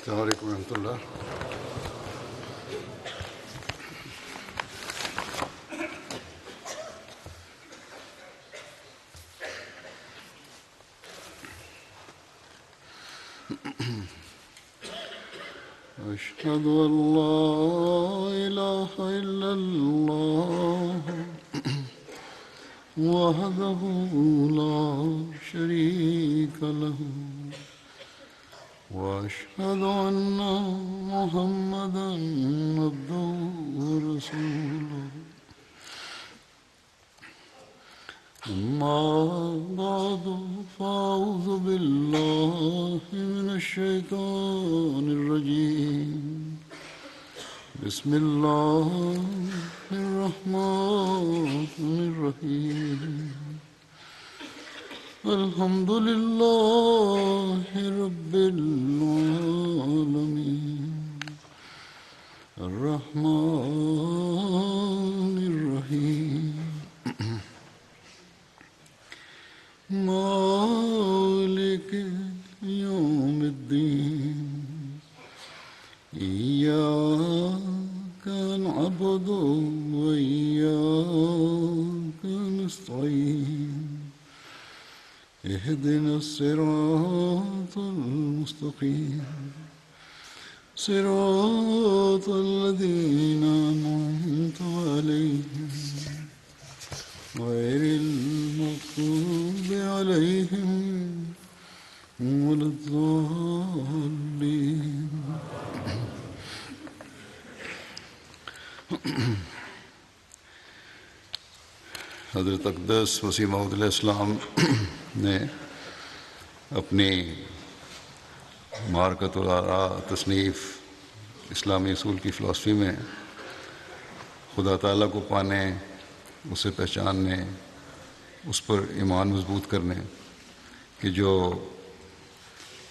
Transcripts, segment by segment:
السلام علیکم ورحمۃ اللہ۔ أشهد أن لا إله إلا الله وحده لا شريك له وأشهد أن محمدا عبده ورسوله أما بعد فأعوذ بالله من الشيطان الرجيم بسم الله الرحمن الرحيم الحمد لله رب العالمين الرحمن الرحيم مالك يوم الدين إياك نعبد وإياك نستعين اهدنا الصراط المستقيم صراط الذين أنعمت عليهم غير المغضوب عليهم ولا الضالين۔ حضرت اقدس مسیح موعود علیہ السلام نے اپنی معرکۃ الآراء تصنیف اسلامی اصول کی فلسفی میں خدا تعالیٰ کو پانے، اسے پہچاننے، اس پر ایمان مضبوط کرنے کہ جو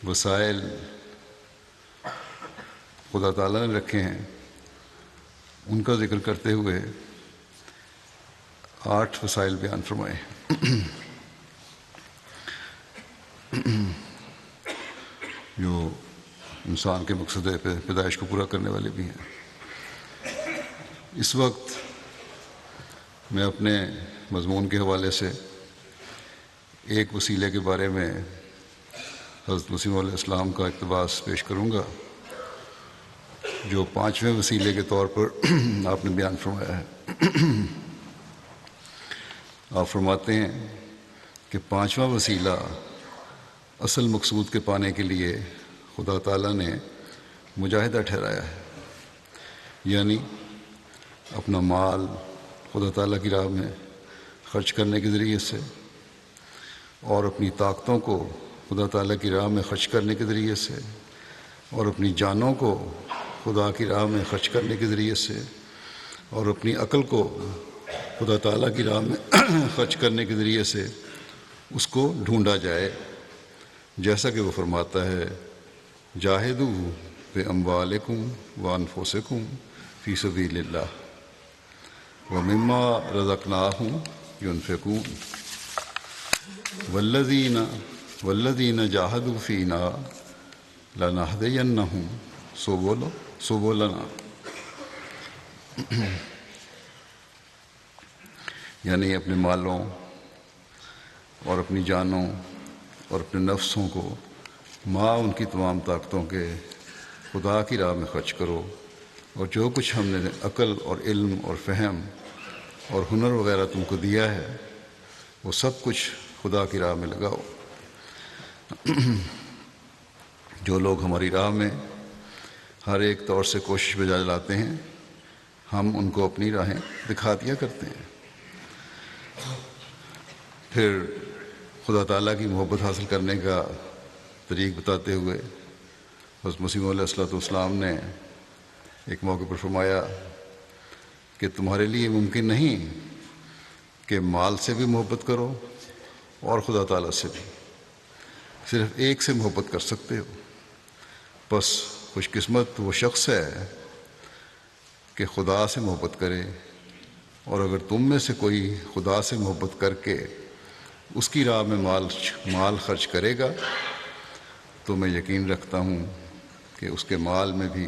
وسائل خدا تعالیٰ نے رکھے ہیں ان کا ذکر کرتے ہوئے 8 وسائل بیان فرمائے جو انسان کے مقصد پیدائش کو پورا کرنے والے بھی ہیں۔ اس وقت میں اپنے مضمون کے حوالے سے ایک وسیلے کے بارے میں حضرت مسیح علیہ السلام کا اقتباس پیش کروں گا جو 5ویں وسیلے کے طور پر آپ نے بیان فرمایا ہے۔ آپ فرماتے ہیں کہ 5واں وسیلہ اصل مقصود کے پانے کے لیے خدا تعالیٰ نے مجاہدہ ٹھہرایا ہے، یعنی اپنا مال خدا تعالیٰ کی راہ میں خرچ کرنے کے ذریعے سے اور اپنی طاقتوں کو خدا تعالیٰ کی راہ میں خرچ کرنے کے ذریعے سے اور اپنی جانوں کو خدا کی راہ میں خرچ کرنے کے ذریعے سے اور اپنی عقل کو خدا تعالیٰ کی راہ میں خرچ کرنے کے ذریعے سے اس کو ڈھونڈا جائے، جیسا کہ وہ فرماتا ہے جاہدوا باموالکم وانفسکم فی سبیل اللہ ومما رزقناہم ينفقون والذین جاہدوا فینا لنہدینہم سبلنا، یعنی اپنے مالوں اور اپنی جانوں اور اپنے نفسوں کو ماں ان کی تمام طاقتوں کے خدا کی راہ میں خرچ کرو، اور جو کچھ ہم نے عقل اور علم اور فہم اور ہنر وغیرہ تم کو دیا ہے وہ سب کچھ خدا کی راہ میں لگاؤ۔ جو لوگ ہماری راہ میں ہر ایک طور سے کوشش بجا لاتے ہیں ہم ان کو اپنی راہیں دکھا دیا کرتے ہیں۔ پھر خدا تعالیٰ کی محبت حاصل کرنے کا طریق بتاتے ہوئے حضرت مسیح علیہ السلام نے ایک موقع پر فرمایا کہ تمہارے لیے ممکن نہیں کہ مال سے بھی محبت کرو اور خدا تعالیٰ سے بھی، صرف ایک سے محبت کر سکتے ہو۔ بس خوش قسمت وہ شخص ہے کہ خدا سے محبت کرے، اور اگر تم میں سے کوئی خدا سے محبت کر کے اس کی راہ میں مال خرچ کرے گا تو میں یقین رکھتا ہوں کہ اس کے مال میں بھی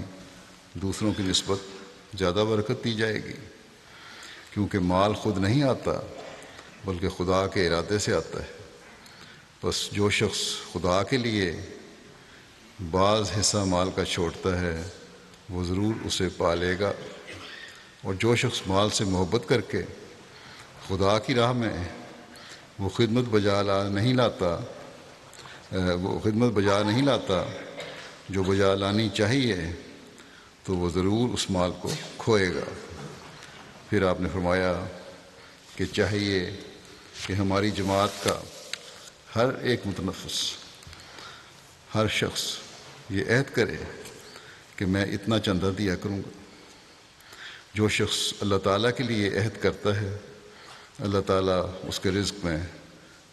دوسروں کی نسبت زیادہ برکت دی جائے گی، کیونکہ مال خود نہیں آتا بلکہ خدا کے ارادے سے آتا ہے۔ بس جو شخص خدا کے لیے بعض حصہ مال کا چھوڑتا ہے وہ ضرور اسے پالے گا، اور جو شخص مال سے محبت کر کے خدا کی راہ میں وہ خدمت بجا نہیں لاتا جو بجا لانی چاہیے، تو وہ ضرور اس مال کو کھوئے گا۔ پھر آپ نے فرمایا کہ چاہیے کہ ہماری جماعت کا ہر ایک متنفس، ہر شخص یہ عہد کرے کہ میں اتنا چندہ دیا کروں گا۔ جو شخص اللہ تعالیٰ کے لیے عہد کرتا ہے اللہ تعالیٰ اس کے رزق میں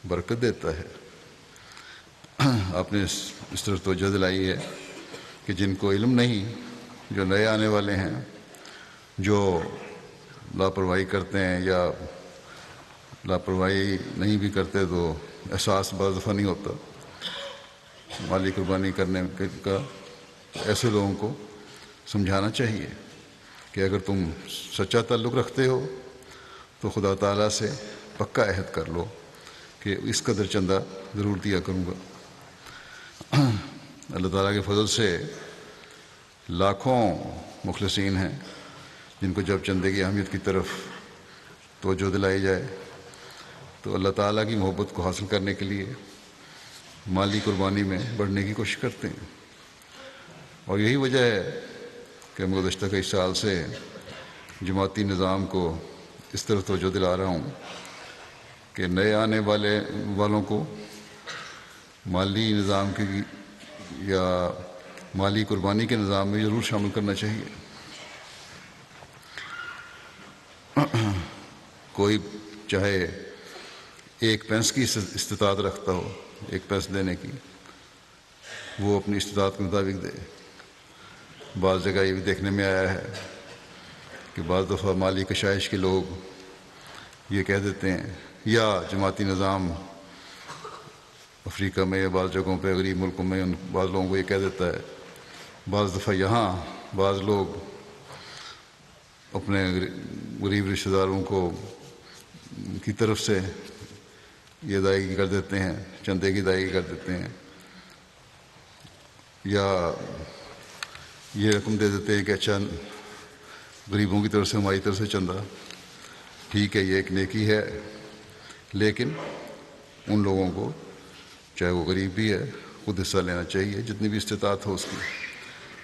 برکت دیتا ہے۔ آپ نے اس طرح توجہ دلائی ہے کہ جن کو علم نہیں، جو نئے آنے والے ہیں، جو لاپرواہی کرتے ہیں یا لاپرواہی نہیں بھی کرتے تو احساس بعض دفعہ نہیں ہوتا مالی قربانی کرنے کا، ایسے لوگوں کو سمجھانا چاہیے کہ اگر تم سچا تعلق رکھتے ہو تو خدا تعالیٰ سے پکا عہد کر لو کہ اس قدر چندہ ضرور دیا کروں گا۔ اللہ تعالیٰ کے فضل سے لاکھوں مخلصین ہیں جن کو جب چندے کی اہمیت کی طرف توجہ دلائی جائے تو اللہ تعالیٰ کی محبت کو حاصل کرنے کے لیے مالی قربانی میں بڑھنے کی کوشش کرتے ہیں۔ اور یہی وجہ ہے کہ میں گزشتہ کئی سال سے جماعتی نظام کو اس طرح توجہ دلا رہا ہوں کہ نئے آنے والوں کو مالی نظام کی یا مالی قربانی کے نظام میں ضرور شامل کرنا چاہیے۔ کوئی چاہے 1 پینس کی استطاعت رکھتا ہو، 1 پینس دینے کی، وہ اپنی استطاعت کے مطابق دے۔ بعض جگہ یہ بھی دیکھنے میں آیا ہے کہ بعض دفعہ مالی کشائش کے لوگ یہ کہہ دیتے ہیں، یا جماعتی نظام افریقہ میں یا بعض جگہوں پہ غریب ملکوں میں بعض لوگوں کو یہ کہہ دیتا ہے، بعض دفعہ یہاں بعض لوگ اپنے غریب رشتہ داروں کو کی طرف سے یہ ادائیگی کر دیتے ہیں، چندے کی ادائیگی کر دیتے ہیں، یا یہ رقم دے دیتے ہیں کہ اچھا غریبوں کی طرف سے ہماری طرف سے چندہ، ٹھیک ہے یہ ایک نیکی ہے، لیکن ان لوگوں کو چاہے وہ غریب بھی ہے خود حصہ لینا چاہیے جتنی بھی استطاعت ہو اس کی۔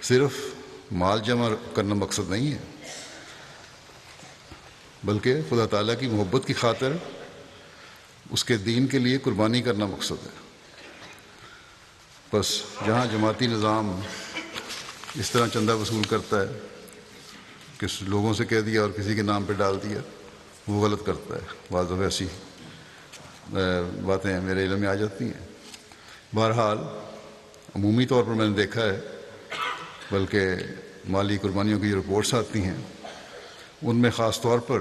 صرف مال جمع کرنا مقصد نہیں ہے بلکہ خدا تعالیٰ کی محبت کی خاطر اس کے دین کے لیے قربانی کرنا مقصد ہے۔ بس جہاں جماعتی نظام اس طرح چندہ وصول کرتا ہے کہ لوگوں سے کہہ دیا اور کسی کے نام پہ ڈال دیا، وہ غلط کرتا ہے۔ بعض دفعہ ایسی باتیں میرے علم میں آ جاتی ہیں۔ بہرحال عمومی طور پر میں نے دیکھا ہے، بلکہ مالی قربانیوں کی جو رپورٹس آتی ہیں ان میں خاص طور پر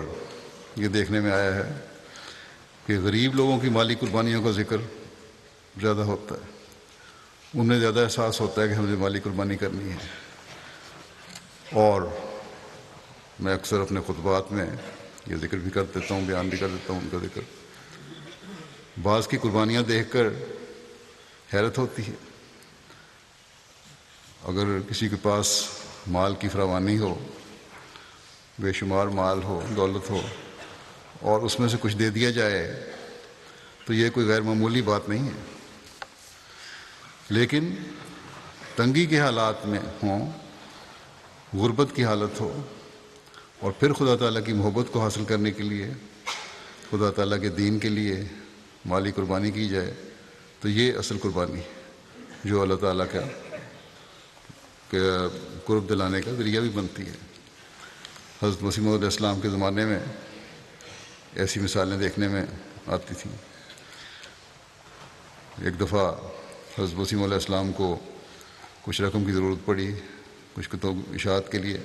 یہ دیکھنے میں آیا ہے کہ غریب لوگوں کی مالی قربانیوں کا ذکر زیادہ ہوتا ہے، ان میں زیادہ احساس ہوتا ہے کہ ہمیں مالی قربانی کرنی ہے۔ اور میں اکثر اپنے خطبات میں یہ ذکر بھی کر دیتا ہوں، بیان بھی کر دیتا ہوں ان کا ذکر۔ بعض کی قربانیاں دیکھ کر حیرت ہوتی ہے۔ اگر کسی کے پاس مال کی فراوانی ہو، بے شمار مال ہو، دولت ہو، اور اس میں سے کچھ دے دیا جائے تو یہ کوئی غیر معمولی بات نہیں ہے، لیکن تنگی کے حالات میں ہوں، غربت کی حالت ہو، اور پھر خدا تعالیٰ کی محبت کو حاصل کرنے کے لیے، خدا تعالیٰ کے دین کے لیے مالی قربانی کی جائے، تو یہ اصل قربانی جو اللہ تعالیٰ کا قرب دلانے کا ذریعہ بھی بنتی ہے۔ حضرت مسیح موعود علیہ السلام کے زمانے میں ایسی مثالیں دیکھنے میں آتی تھیں۔ ایک دفعہ حضرت مسیح موعود علیہ السلام کو کچھ رقم کی ضرورت پڑی کچھ کتب اشاعت کے لیے،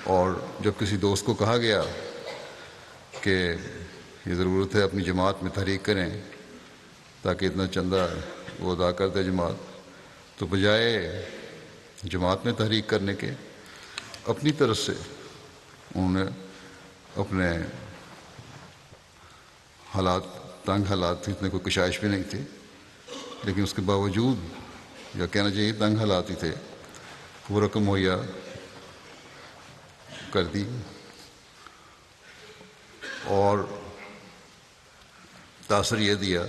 اور جب کسی دوست کو کہا گیا کہ یہ ضرورت ہے اپنی جماعت میں تحریک کریں تاکہ اتنا چندہ وہ ادا کر دے جماعت، تو بجائے جماعت میں تحریک کرنے کے اپنی طرف سے انہوں نے اپنے حالات، تنگ حالات تھے، اتنے کوئی کشائش بھی نہیں تھی، لیکن اس کے باوجود، یا کہنا چاہیے تنگ حالات ہی تھے، وہ رقم مہیا کر دی اور تاثر یہ دیا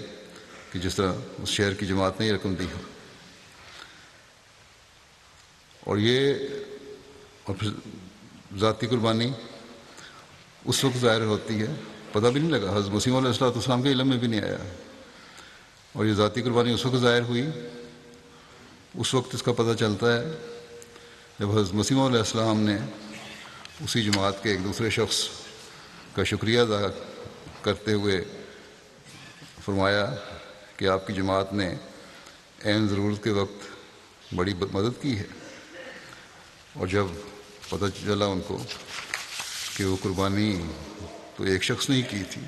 کہ جس طرح اس شہر کی جماعت نے یہ رقم دی ہو. اور پھر ذاتی قربانی اس وقت ظاہر ہوتی ہے، پتہ بھی نہیں لگا، حضرت مسیح علیہ السلام کے علم میں بھی نہیں آیا. اور یہ ذاتی قربانی اس وقت ظاہر ہوئی، اس وقت اس کا پتہ چلتا ہے جب حضرت مسیح علیہ السلام نے اسی جماعت کے ایک دوسرے شخص کا شکریہ ادا کرتے ہوئے فرمایا کہ آپ کی جماعت نے عین ضرورت کے وقت بڑی مدد کی ہے. اور جب پتہ چلا ان کو کہ وہ قربانی تو ایک شخص نے ہی کی تھی،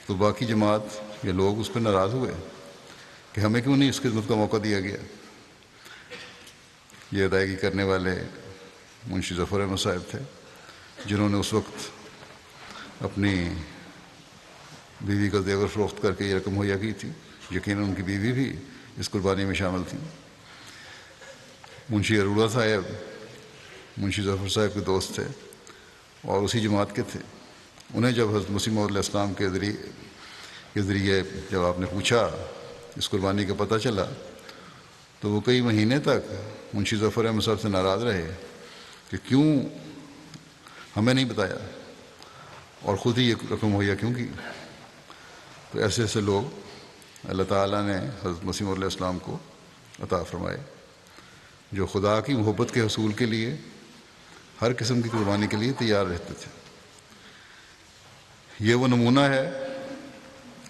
تو باقی جماعت یا لوگ اس پہ ناراض ہوئے کہ ہمیں کیوں نہیں اس خدمت کا موقع دیا گیا. یہ ادائیگی کرنے والے منشی ظفر احمد صاحب تھے، جنہوں نے اس وقت اپنی بیوی کا زیور فروخت کر کے یہ رقم مہیا کی تھی. یقیناً ان کی بیوی بھی اس قربانی میں شامل تھیں. منشی اروڑا صاحب منشی ظفر صاحب کے دوست تھے اور اسی جماعت کے تھے. انہیں جب حضرت مسیح موعود علیہ السلام کے ذریعے جب آپ نے پوچھا، اس قربانی کا پتہ چلا، تو وہ کئی مہینے تک منشی ظفر احمد صاحب سے ناراض رہے کہ کیوں ہمیں نہیں بتایا اور خود ہی یہ رقم مہیا کیوں کی. تو ایسے ایسے لوگ اللہ تعالیٰ نے حضرت مسیح موعود علیہ السلام کو عطا فرمائے، جو خدا کی محبت کے حصول کے لیے ہر قسم کی قربانی کے لیے تیار رہتے تھے. یہ وہ نمونہ ہے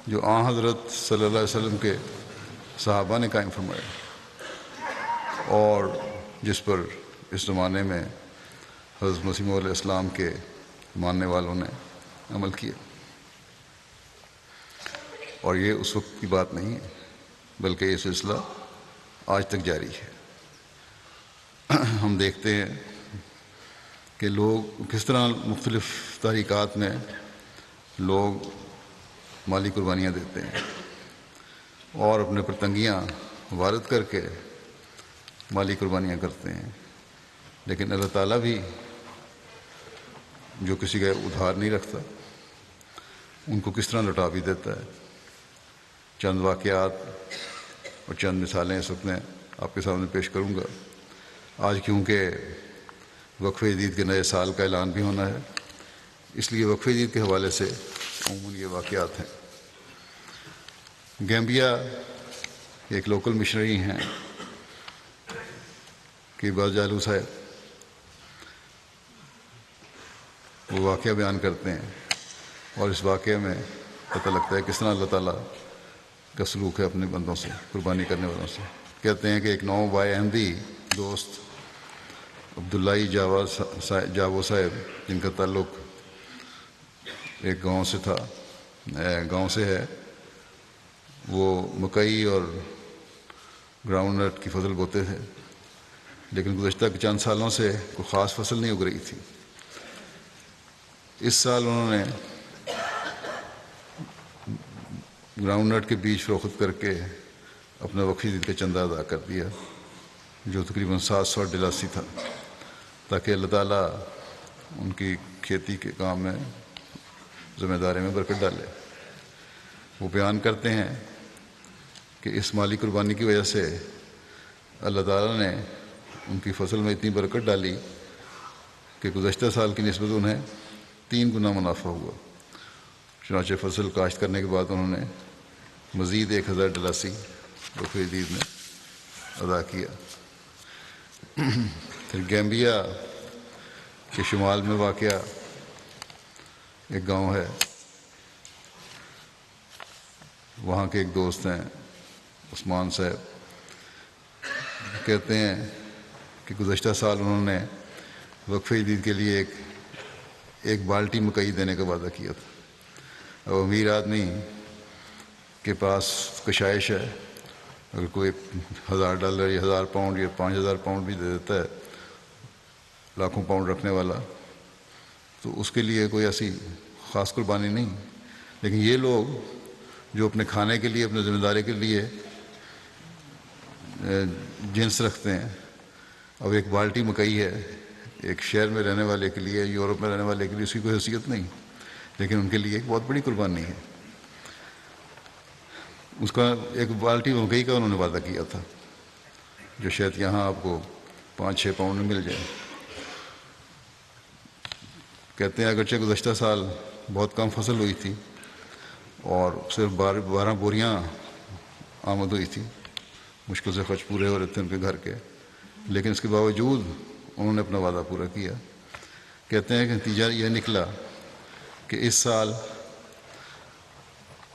جو آن حضرت صلی اللہ علیہ وسلم کے صحابہ نے قائم فرمایا اور جس پر اس زمانے میں حضرت مسیح موعود علیہ السلام کے ماننے والوں نے عمل کیا. اور یہ اس وقت کی بات نہیں ہے، بلکہ یہ سلسلہ آج تک جاری ہے. ہم دیکھتے ہیں کہ لوگ کس طرح مختلف تحریکات میں لوگ مالی قربانیاں دیتے ہیں اور اپنے پر تنگیاں وارد کر کے مالی قربانیاں کرتے ہیں. لیکن اللہ تعالیٰ بھی جو کسی کا ادھار نہیں رکھتا، ان کو کس طرح لوٹا بھی دیتا ہے. چند واقعات اور چند مثالیں اس وقت میں آپ کے سامنے پیش کروں گا. آج کیونکہ وقفہ جدید کے نئے سال کا اعلان بھی ہونا ہے، اس لیے وقفہ جدید کے حوالے سے عموماً یہ واقعات ہیں. گیمبیا ایک لوکل مشنری ہیں کہ باجالو صاحب، وہ واقعہ بیان کرتے ہیں اور اس واقعے میں پتہ لگتا ہے کس طرح اللہ تعالیٰ کا سلوک ہے اپنے بندوں سے، قربانی کرنے والوں سے. کہتے ہیں کہ ایک نو بائے احمدی دوست عبداللہ جاوو صاحب، جن کا تعلق ایک گاؤں سے ہے، وہ مکئی اور گراؤنڈ نٹ کی فصل بوتے تھے، لیکن گزشتہ چند سالوں سے کوئی خاص فصل نہیں اگ رہی تھی. اس سال انہوں نے گراؤنڈ نٹ کے بیج فروخت کر کے اپنا وقفہ جدید کا چندہ ادا کر دیا، جو تقریباً 788 تھا، تاکہ اللہ تعالیٰ ان کی کھیتی کے کام میں، ذمہ داری میں برکت ڈالے. وہ بیان کرتے ہیں کہ اس مالی قربانی کی وجہ سے اللہ تعالیٰ نے ان کی فصل میں اتنی برکت ڈالی کہ گزشتہ سال کی نسبت انہیں 3 گنا منافع ہوا. چنانچہ فصل کاشت کرنے کے بعد انہوں نے مزید $1000 وقفہ جدید میں ادا کیا. پھر گیمبیا کے شمال میں واقع ایک گاؤں ہے، وہاں کے ایک دوست ہیں عثمان صاحب. کہتے ہیں کہ گزشتہ سال انہوں نے وقفہ جدید کے لیے ایک بالٹی مکئی دینے کا وعدہ کیا تھا. اب امیر آدمی کے پاس کشائش ہے اگر کوئی $1000 یا 1000 پاؤنڈ یا 5000 پاؤنڈ بھی دے دیتا ہے لاکھوں پاؤنڈ رکھنے والا، تو اس کے لیے کوئی ایسی خاص قربانی نہیں. لیکن یہ لوگ جو اپنے کھانے کے لیے، اپنے ذمہ داری کے لیے جنس رکھتے ہیں، اب ایک بالٹی مکئی ہے، ایک شہر میں رہنے والے کے لیے، یورپ میں رہنے والے کے لیے اس کی کوئی حیثیت نہیں، لیکن ان کے لیے ایک بہت بڑی قربانی ہے. اس کا ایک بالٹی مکئی کا انہوں نے وعدہ کیا تھا، جو شاید یہاں آپ کو 5-6 پاؤنڈ میں مل جائے. کہتے ہیں اگرچہ گزشتہ سال بہت کم فصل ہوئی تھی اور صرف 12 بوریاں آمد ہوئی تھی، مشکل سے خرچ پورے ہو رہے تھے ان کے گھر کے، لیکن اس کے باوجود انہوں نے اپنا وعدہ پورا کیا. کہتے ہیں کہ نتیجہ یہ نکلا کہ اس سال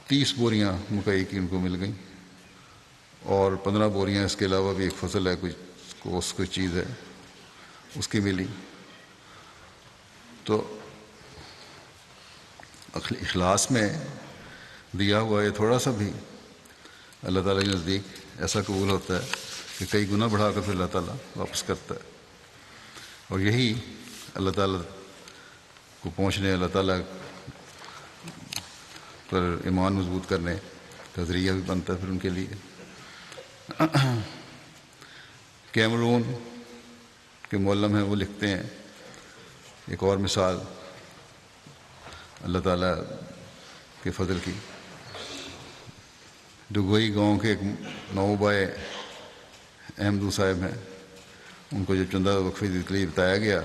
30 بوریاں مکئی کی ان کو مل گئیں، اور 15 بوریاں اس کے علاوہ بھی ایک فصل ہے، کوئی چیز ہے اس کی ملی. تو اخلاص میں دیا ہوا یہ تھوڑا سا بھی اللہ تعالیٰ کے نزدیک ایسا قبول ہوتا ہے کہ کئی گنا بڑھا کر پھر اللہ تعالیٰ واپس کرتا ہے. اور یہی اللہ تعالیٰ کو پہنچنے، اللہ تعالیٰ پر ایمان مضبوط کرنے کا ذریعہ بھی بنتا ہے پھر ان کے لیے. کیمرون کے معلم ہیں، وہ لکھتے ہیں ایک اور مثال اللہ تعالیٰ کے فضل کی. ڈگوئی گاؤں کے ایک نوبائے احمدو صاحب ہیں، ان کو جب چندہ وقفے کے لیے بتایا گیا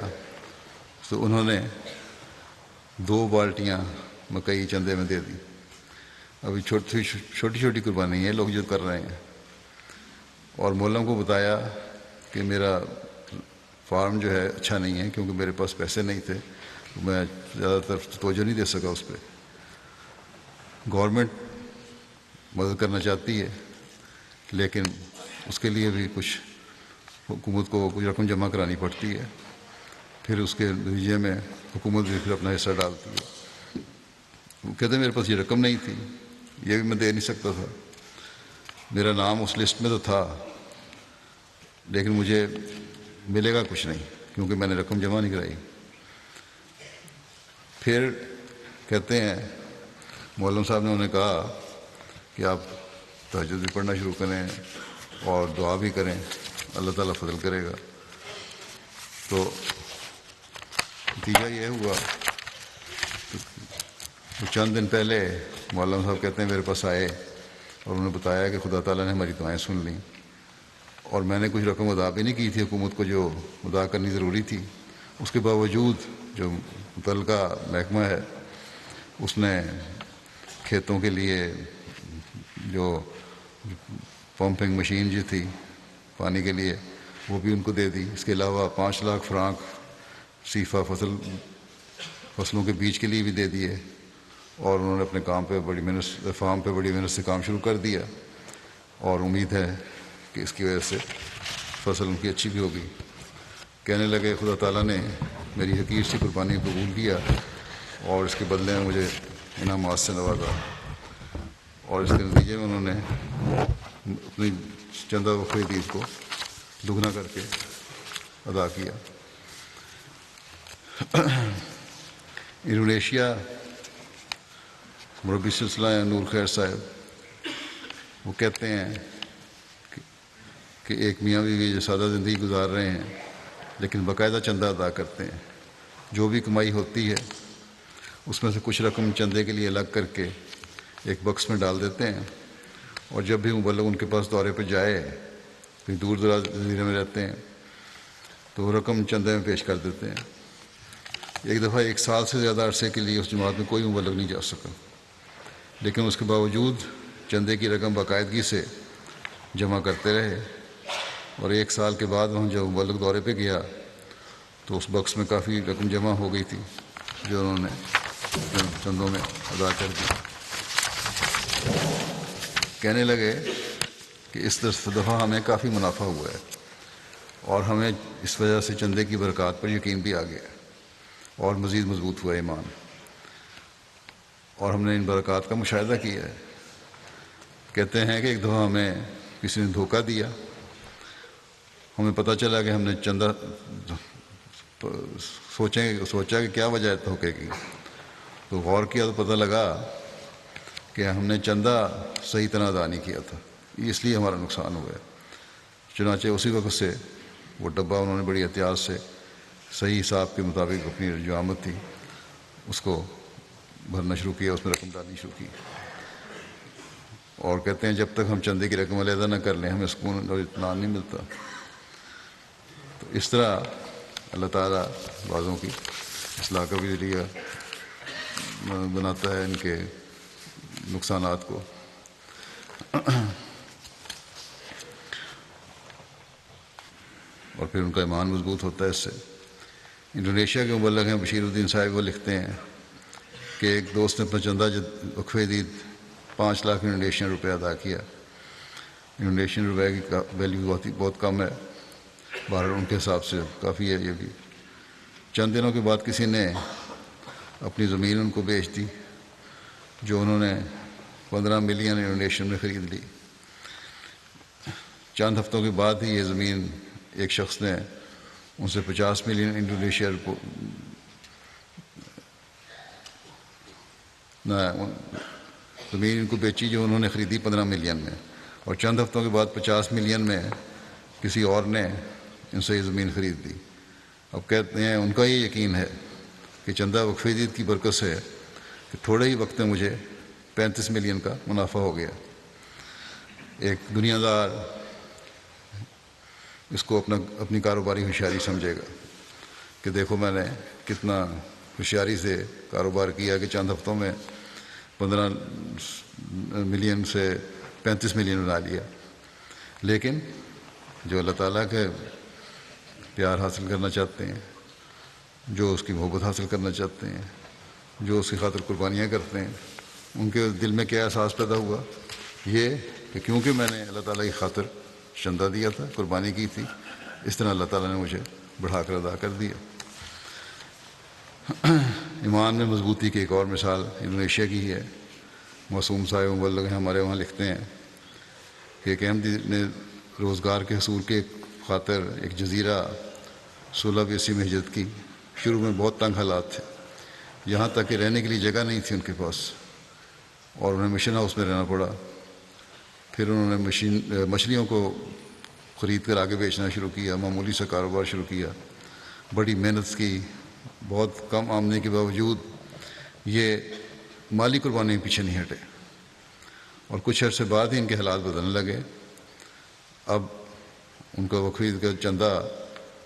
تو انہوں نے 2 بالٹیاں مکئی چندے میں دے دی. ابھی چھوٹی چھوٹی قربانی ہے لوگ جو کر رہے ہیں. اور مولم کو بتایا کہ میرا فارم جو ہے اچھا نہیں ہے، کیونکہ میرے پاس پیسے نہیں تھے، میں زیادہ تر توجہ نہیں دے سکا اس پہ. گورنمنٹ مدد کرنا چاہتی ہے، لیکن اس کے لیے بھی کچھ حکومت کو کچھ رقم جمع کرانی پڑتی ہے، پھر اس کے نتیجے میں حکومت بھی پھر اپنا حصہ ڈالتی ہے. وہ کہتے ہیں میرے پاس یہ رقم نہیں تھی، یہ بھی میں دے نہیں سکتا تھا، میرا نام اس لسٹ میں تو تھا، لیکن مجھے ملے گا کچھ نہیں کیونکہ میں نے رقم جمع نہیں کرائی. پھر کہتے ہیں مولم صاحب نے انہیں کہا کہ آپ تہجد بھی پڑھنا شروع کریں اور دعا بھی کریں، اللہ تعالیٰ فضل کرے گا. تو نتیجہ یہ ہوا کہ چند دن پہلے مولم صاحب کہتے ہیں میرے پاس آئے اور انہوں نے بتایا کہ خدا تعالیٰ نے ہماری دعائیں سن لیں، اور میں نے کچھ رقم ادا بھی نہیں کی تھی حکومت کو جو ادا کرنی ضروری تھی. اس کے باوجود جو متعلقہ محکمہ ہے اس نے کھیتوں کے لیے جو پمپنگ مشین جو تھی پانی کے لیے وہ بھی ان کو دے دی. اس کے علاوہ 5 لاکھ فرانک صیفہ فصلوں کے بیج کے لیے بھی دے دیے، اور انہوں نے اپنے کام پہ فارم پہ بڑی محنت سے کام شروع کر دیا، اور امید ہے کہ اس کی وجہ سے فصل ان کی اچھی بھی ہوگی. کہنے لگے خدا تعالیٰ نے میری حقیر سی قربانی قبول کیا اور اس کے بدلے میں مجھے انعامات سے نوازا، اور اس کے نتیجے میں انہوں نے اپنی چندہ وقفہ عید کو دگنا کر کے ادا کیا. انڈونیشیا مربی سلسلہ نور خیر صاحب وہ کہتے ہیں کہ ایک میاں بیوی جو سادہ زندگی گزار رہے ہیں لیکن باقاعدہ چندہ ادا کرتے ہیں. جو بھی کمائی ہوتی ہے اس میں سے کچھ رقم چندے کے لیے الگ کر کے ایک بکس میں ڈال دیتے ہیں، اور جب بھی مبلغ ان کے پاس دورے پہ جائے، کہیں دور دراز جزیرے میں رہتے ہیں، تو وہ رقم چندے میں پیش کر دیتے ہیں. ایک دفعہ 1 سال سے زیادہ عرصے کے لیے اس جماعت میں کوئی مبلغ نہیں جا سکا، لیکن اس کے باوجود چندے کی رقم باقاعدگی سے جمع کرتے رہے، اور 1 سال کے بعد وہاں جب مبلغ دورے پہ گیا تو اس بکس میں کافی رقم جمع ہو گئی تھی جو انہوں نے چندوں میں ادا کر دی. کہنے لگے کہ اس دفعہ ہمیں کافی منافع ہوا ہے، اور ہمیں اس وجہ سے چندے کی برکات پر یقین بھی آ گیا اور مزید مضبوط ہوا ایمان، اور ہم نے ان برکات کا مشاہدہ کیا ہے. کہتے ہیں کہ ایک دفعہ ہمیں کسی نے دھوکہ دیا. ہمیں پتہ چلا کہ ہم نے چندہ سوچا کہ کیا وجہ ہے دھوکے کی. تو غور کیا تو پتہ لگا کہ ہم نے چندہ صحیح طرح ادا نہیں کیا تھا، اس لیے ہمارا نقصان ہوا ہے. چنانچہ اسی وقت سے وہ ڈبہ انہوں نے بڑی احتیاط سے صحیح حساب کے مطابق اپنی جو آمد تھی اس کو بھرنا شروع کیا، اس میں رقم ڈالنی شروع کی. اور کہتے ہیں جب تک ہم چندے کی رقم علیحدہ نہ کر لیں ہمیں سکون اور اطمینان نہیں ملتا. تو اس طرح اللہ تعالیٰ بعضوں کی اصلاح کا بھی ذریعہ بناتا ہے ان کے نقصانات کو. اور پھر ان کا ایمان مضبوط ہوتا ہے اس سے. انڈونیشیا کے مبلغ ہیں بشیر الدین صاحب، وہ لکھتے ہیں کہ ایک دوست نے اپنا چندہ وقفے دید 5 لاکھ انڈونیشین روپے ادا کیا. انڈونیشین روپے کی ویلیو بہت کم ہے، بہرحال ان کے حساب سے کافی ہے یہ بھی. چند دنوں کے بعد کسی نے اپنی زمین ان کو بیچ دی جو انہوں نے 15 ملین انڈونیشین میں خرید لی. چند ہفتوں کے بعد ہی یہ زمین ایک شخص نے ان سے 50 ملین انڈونیشیا زمین ان کو بیچی جو انہوں نے خریدی 15 ملین میں، اور چند ہفتوں کے بعد 50 ملین میں کسی اور نے ان سے یہ زمین خرید لی. اب کہتے ہیں ان کا یہ یقین ہے کہ چندہ وقفے دید کی برکت سے کہ تھوڑے ہی وقت میں مجھے 35 ملین کا منافع ہو گیا. ایک دنیا دار اس کو اپنی کاروباری ہوشیاری سمجھے گا کہ دیکھو میں نے کتنا ہوشیاری سے کاروبار کیا کہ چند ہفتوں میں 15 ملین سے 35 ملین بنا لیا. لیکن جو اللہ تعالیٰ کے پیار حاصل کرنا چاہتے ہیں، جو اس کی محبت حاصل کرنا چاہتے ہیں، جو اس کی خاطر قربانیاں کرتے ہیں، ان کے دل میں کیا احساس پیدا ہوا؟ یہ کہ کیونکہ میں نے اللہ تعالیٰ کی خاطر چندہ دیا تھا، قربانی کی تھی، اس طرح اللہ تعالیٰ نے مجھے بڑھا کر ادا کر دیا. ایمان میں مضبوطی کی ایک اور مثال انڈونیشیا کی ہی ہے. معصوم صاحب مبلغ ہیں ہمارے وہاں، لکھتے ہیں کہ ایک احمدی نے روزگار کے حصول کے خاطر ایک جزیرہ سولاویسی میں ہجرت کی. شروع میں بہت تنگ حالات تھے، یہاں تک کہ رہنے کے لیے جگہ نہیں تھی ان کے پاس، اور انہیں مشن ہاؤس میں رہنا پڑا. پھر انہوں نے مچھلیوں کو خرید کر آگے بیچنا شروع کیا، معمولی سا کاروبار شروع کیا، بڑی محنت کی. بہت کم آمدنی کے باوجود یہ مالی قربانی کے پیچھے نہیں ہٹے، اور کچھ عرصے بعد ہی ان کے حالات بدلنے لگے. اب ان کا وقفے کا چندہ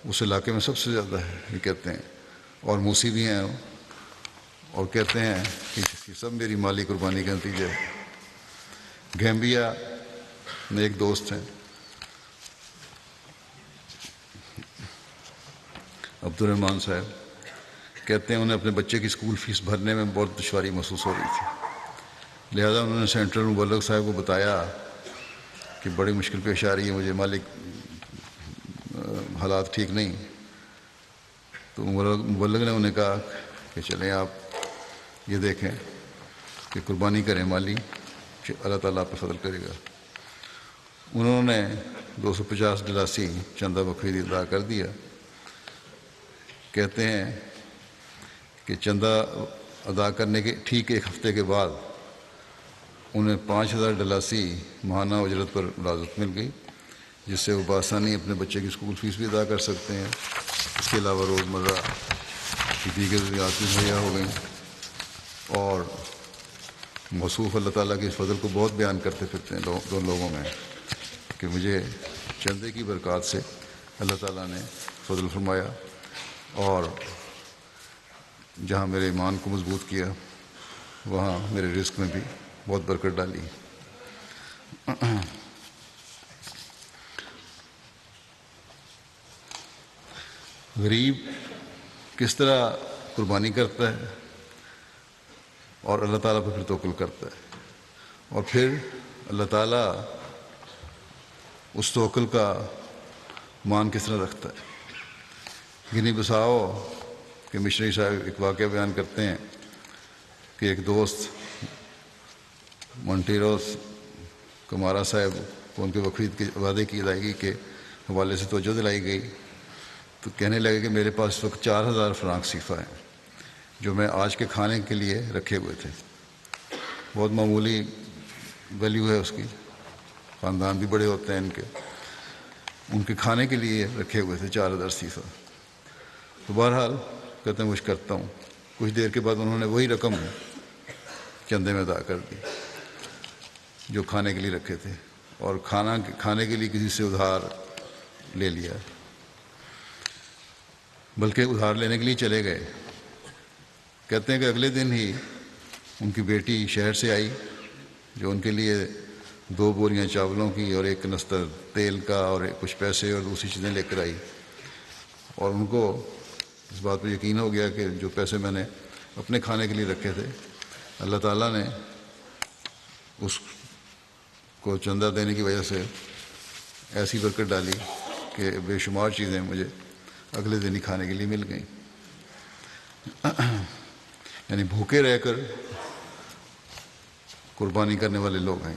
اس علاقے میں سب سے زیادہ ہے یہ کہتے ہیں، اور موسی بھی ہیں، اور کہتے ہیں کہ یہ سب میری مالی قربانی کا نتیجہ ہے. گیمبیا میں ایک دوست ہیں عبدالرحمٰن صاحب، کہتے ہیں انہیں اپنے بچے کی اسکول فیس بھرنے میں بہت دشواری محسوس ہو رہی تھی، لہذا انہوں نے سینٹرل مبلغ صاحب کو بتایا کہ بڑی مشکل پیش آ رہی ہے، مجھے مالک حالات ٹھیک نہیں. تو مبلغ نے انہیں کہا کہ چلیں آپ یہ دیکھیں کہ قربانی کریں مالی، اللہ تعالیٰ آپ پر فضل کرے گا. انہوں نے $250 چندہ وقفے ادا کر دیا. کہتے ہیں کہ چندہ ادا کرنے کے ٹھیک ایک ہفتے کے بعد انہیں $5000 ماہانہ اجرت پر ملازمت مل گئی، جس سے وہ بآسانی اپنے بچے کی اسکول فیس بھی ادا کر سکتے ہیں. اس کے علاوہ روزمرہ کی دیگر ضروریات بھی مہیا ہو گئیں، اور موصوف اللہ تعالیٰ کے فضل کو بہت بیان کرتے پھرتے ہیں دونوں لوگوں میں کہ مجھے چندے کی برکات سے اللہ تعالیٰ نے فضل فرمایا، اور جہاں میرے ایمان کو مضبوط کیا وہاں میرے رزق میں بھی بہت برکت ڈالی. غریب کس طرح قربانی کرتا ہے اور اللہ تعالیٰ پہ پھر توکل کرتا ہے، اور پھر اللہ تعالیٰ اس توکل کا مان کس طرح رکھتا ہے. گنی بساؤ کہ مشنری صاحب ایک واقعہ بیان کرتے ہیں کہ ایک دوست مونٹیروس کمارا صاحب کو ان کے وقفیت کے وعدے کی ادائیگی کے حوالے سے توجہ دلائی گئی تو کہنے لگے کہ میرے پاس اس وقت 4000 فرانک صیفہ ہیں جو میں آج کے کھانے کے لیے رکھے ہوئے تھے. بہت معمولی ویلیو ہے اس کی، خاندان بھی بڑے ہوتے ہیں ان کے کھانے کے لیے رکھے ہوئے تھے 4000 صیفہ. تو بہرحال کہتے ہیں کچھ کرتا ہوں. کچھ دیر کے بعد انہوں نے وہی رقم چندے میں ادا کر دی جو کھانے کے لیے رکھے تھے، اور کھانے کے لیے کسی سے ادھار لے لیا، بلکہ ادھار لینے کے لیے چلے گئے. کہتے ہیں کہ اگلے دن ہی ان کی بیٹی شہر سے آئی جو ان کے لیے 2 بوریاں چاولوں کی اور 1 کنستر تیل کا اور کچھ پیسے اور دوسری چیزیں لے کر آئی. اور ان کو اس بات پہ یقین ہو گیا کہ جو پیسے میں نے اپنے کھانے کے لیے رکھے تھے اللہ تعالیٰ نے اس کو چندہ دینے کی وجہ سے ایسی برکت ڈالی کہ بے شمار چیزیں مجھے اگلے دن ہی کھانے کے لیے مل گئیں. یعنی بھوکے رہ کر قربانی کرنے والے لوگ ہیں.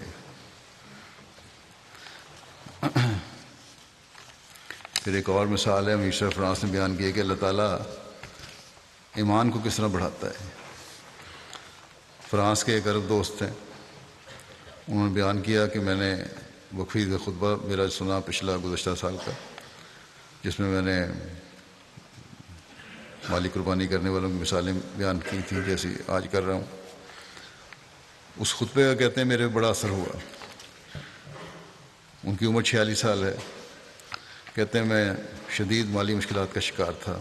پھر ایک اور مثال ہے امیر صاحب فرانس نے بیان کی ہے کہ اللہ تعالیٰ ایمان کو کس طرح بڑھاتا ہے. فرانس کے ایک عرب دوست ہیں، انہوں نے بیان کیا کہ میں نے وقفی خطبہ میرا سنا پچھلا گزشتہ سال کا، جس میں نے مالی قربانی کرنے والوں کی مثالیں بیان کی تھیں جیسی آج کر رہا ہوں. اس خطبے کا کہتے ہیں میرے بڑا اثر ہوا. ان کی عمر 46 سال ہے. کہتے ہیں میں شدید مالی مشکلات کا شکار تھا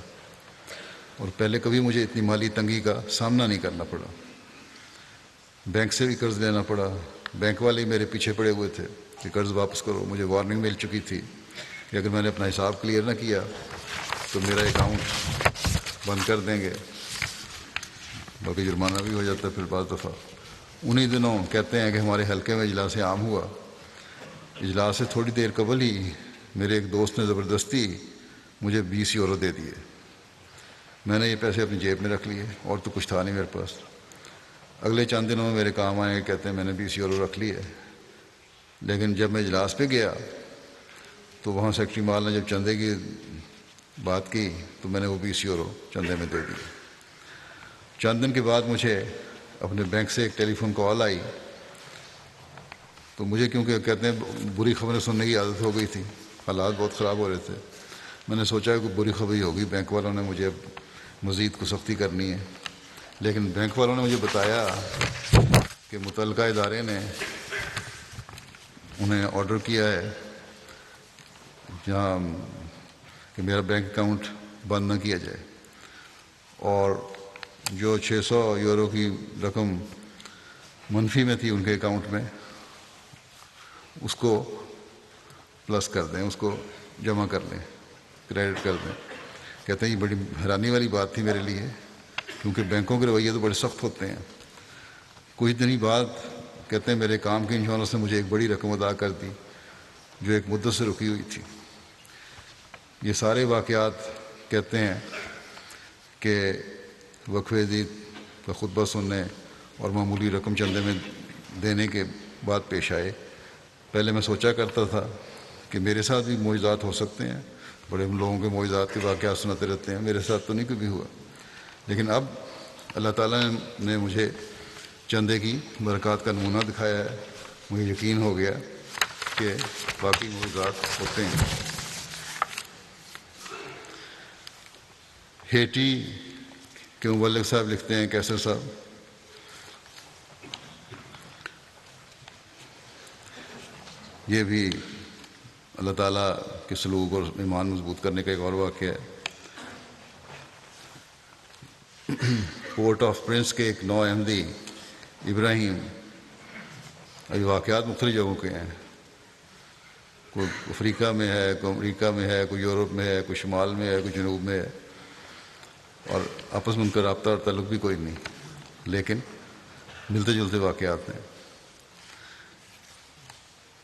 اور پہلے کبھی مجھے اتنی مالی تنگی کا سامنا نہیں کرنا پڑا. بینک سے بھی قرض لینا پڑا، بینک والے میرے پیچھے پڑے ہوئے تھے کہ قرض واپس کرو. مجھے وارننگ مل چکی تھی کہ اگر میں نے اپنا حساب کلیئر نہ کیا تو میرا اکاؤنٹ بند کر دیں گے، بلکہ جرمانہ بھی ہو جاتا ہے. پھر بعض دفعہ انہی دنوں کہتے ہیں کہ ہمارے حلقے میں اجلاس عام ہوا. اجلاس سے تھوڑی دیر قبل ہی میرے ایک دوست نے زبردستی مجھے 20 یورو دے دیے. میں نے یہ پیسے اپنی جیب میں رکھ لیے اور تو کچھ تھا نہیں میرے پاس. اگلے چند دنوں میں میرے کام آئے. کہتے ہیں میں نے 20 یورو رکھ لیے، لیکن جب میں اجلاس پہ گیا تو وہاں سیکرٹری مال نے جب چندے کی بات کی تو میں نے وہ 20 یورو چندے میں دے دی. چند دن کے بعد مجھے اپنے بینک سے ایک ٹیلی فون کال آئی تو مجھے کیونکہ کہتے ہیں بری خبریں سننے کی عادت ہو گئی تھی، حالات بہت خراب ہو رہے تھے. میں نے سوچا کہ بری خبر ہی ہوگی، بینک والوں نے مجھے مزید کو سختی کرنی ہے. لیکن بینک والوں نے مجھے بتایا کہ متعلقہ ادارے نے انہیں آرڈر کیا ہے جہاں کہ میرا بینک اکاؤنٹ بند نہ کیا جائے، اور جو 600 یورو کی رقم منفی میں تھی ان کے اکاؤنٹ میں اس کو پلس کر دیں، اس کو جمع کر لیں، کریڈٹ کر دیں. کہتے ہیں یہ بڑی حیرانی والی بات تھی میرے لیے کیونکہ بینکوں کے رویے تو بڑے سخت ہوتے ہیں. کچھ دن ہی بعد کہتے ہیں میرے کام کے انشورنس نے مجھے ایک بڑی رقم ادا کر دی جو ایک مدت سے رکی ہوئی تھی. یہ سارے واقعات کہتے ہیں کہ وقفے عید کا خطبہ سننے اور معمولی رقم چندے میں دینے کے بعد پیش آئے. پہلے میں سوچا کرتا تھا کہ میرے ساتھ بھی معجزات ہو سکتے ہیں، بڑے لوگوں کے معجزات کے واقعات سناتے رہتے ہیں، میرے ساتھ تو نہیں کبھی ہوا. لیکن اب اللہ تعالیٰ نے مجھے چندے کی برکات کا نمونہ دکھایا ہے. مجھے یقین ہو گیا کہ باقی معجزات ہوتے ہیں. ہیٹی کے مبلغ صاحب لکھتے ہیں، کیسر صاحب، یہ بھی اللہ تعالیٰ کے سلوک اور ایمان مضبوط کرنے کا ایک اور واقعہ ہے. پورٹ آف پرنس کے ایک نو احمدی ابراہیم، ابھی واقعات مختلف جگہوں کے ہیں، کوئی افریقہ میں ہے، کوئی امریکہ میں ہے، کوئی یورپ میں ہے، کوئی شمال میں ہے، کوئی جنوب میں ہے، اور آپس میں ان کا رابطہ اور تعلق بھی کوئی نہیں، لیکن ملتے جلتے واقعات ہیں.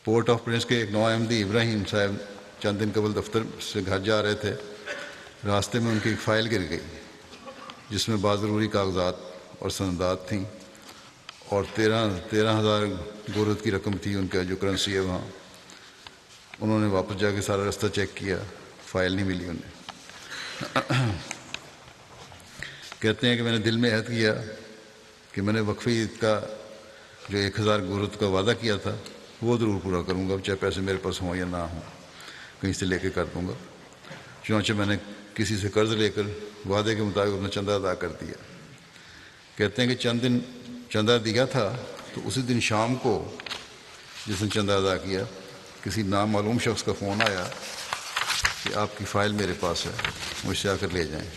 پورٹ آف پرنس کے ایک نو احمدی ابراہیم صاحب چند دن قبل دفتر سے گھر جا رہے تھے. راستے میں ان کی ایک فائل گر گئی جس میں بعض ضروری کاغذات اور سندات تھیں اور 13,000 گورت کی رقم تھی ان کا جو کرنسی ہے وہاں. انہوں نے واپس جا کے سارا راستہ چیک کیا، فائل نہیں ملی انہیں۔ کہتے ہیں کہ میں نے دل میں عہد کیا کہ میں نے وقفی عید کا جو 1000 گورت کا وعدہ کیا تھا وہ ضرور پورا کروں گا، چاہے پیسے میرے پاس ہوں یا نہ ہوں، کہیں سے لے کے کر دوں گا۔ چنانچہ میں نے کسی سے قرض لے کر وعدے کے مطابق اپنا چندہ ادا کر دیا۔ کہتے ہیں کہ چند دن چندہ دیا تھا تو اسی دن شام کو جس نے چندہ ادا کیا، کسی نامعلوم شخص کا فون آیا کہ آپ کی فائل میرے پاس ہے، مجھ سے آ کر لے جائیں۔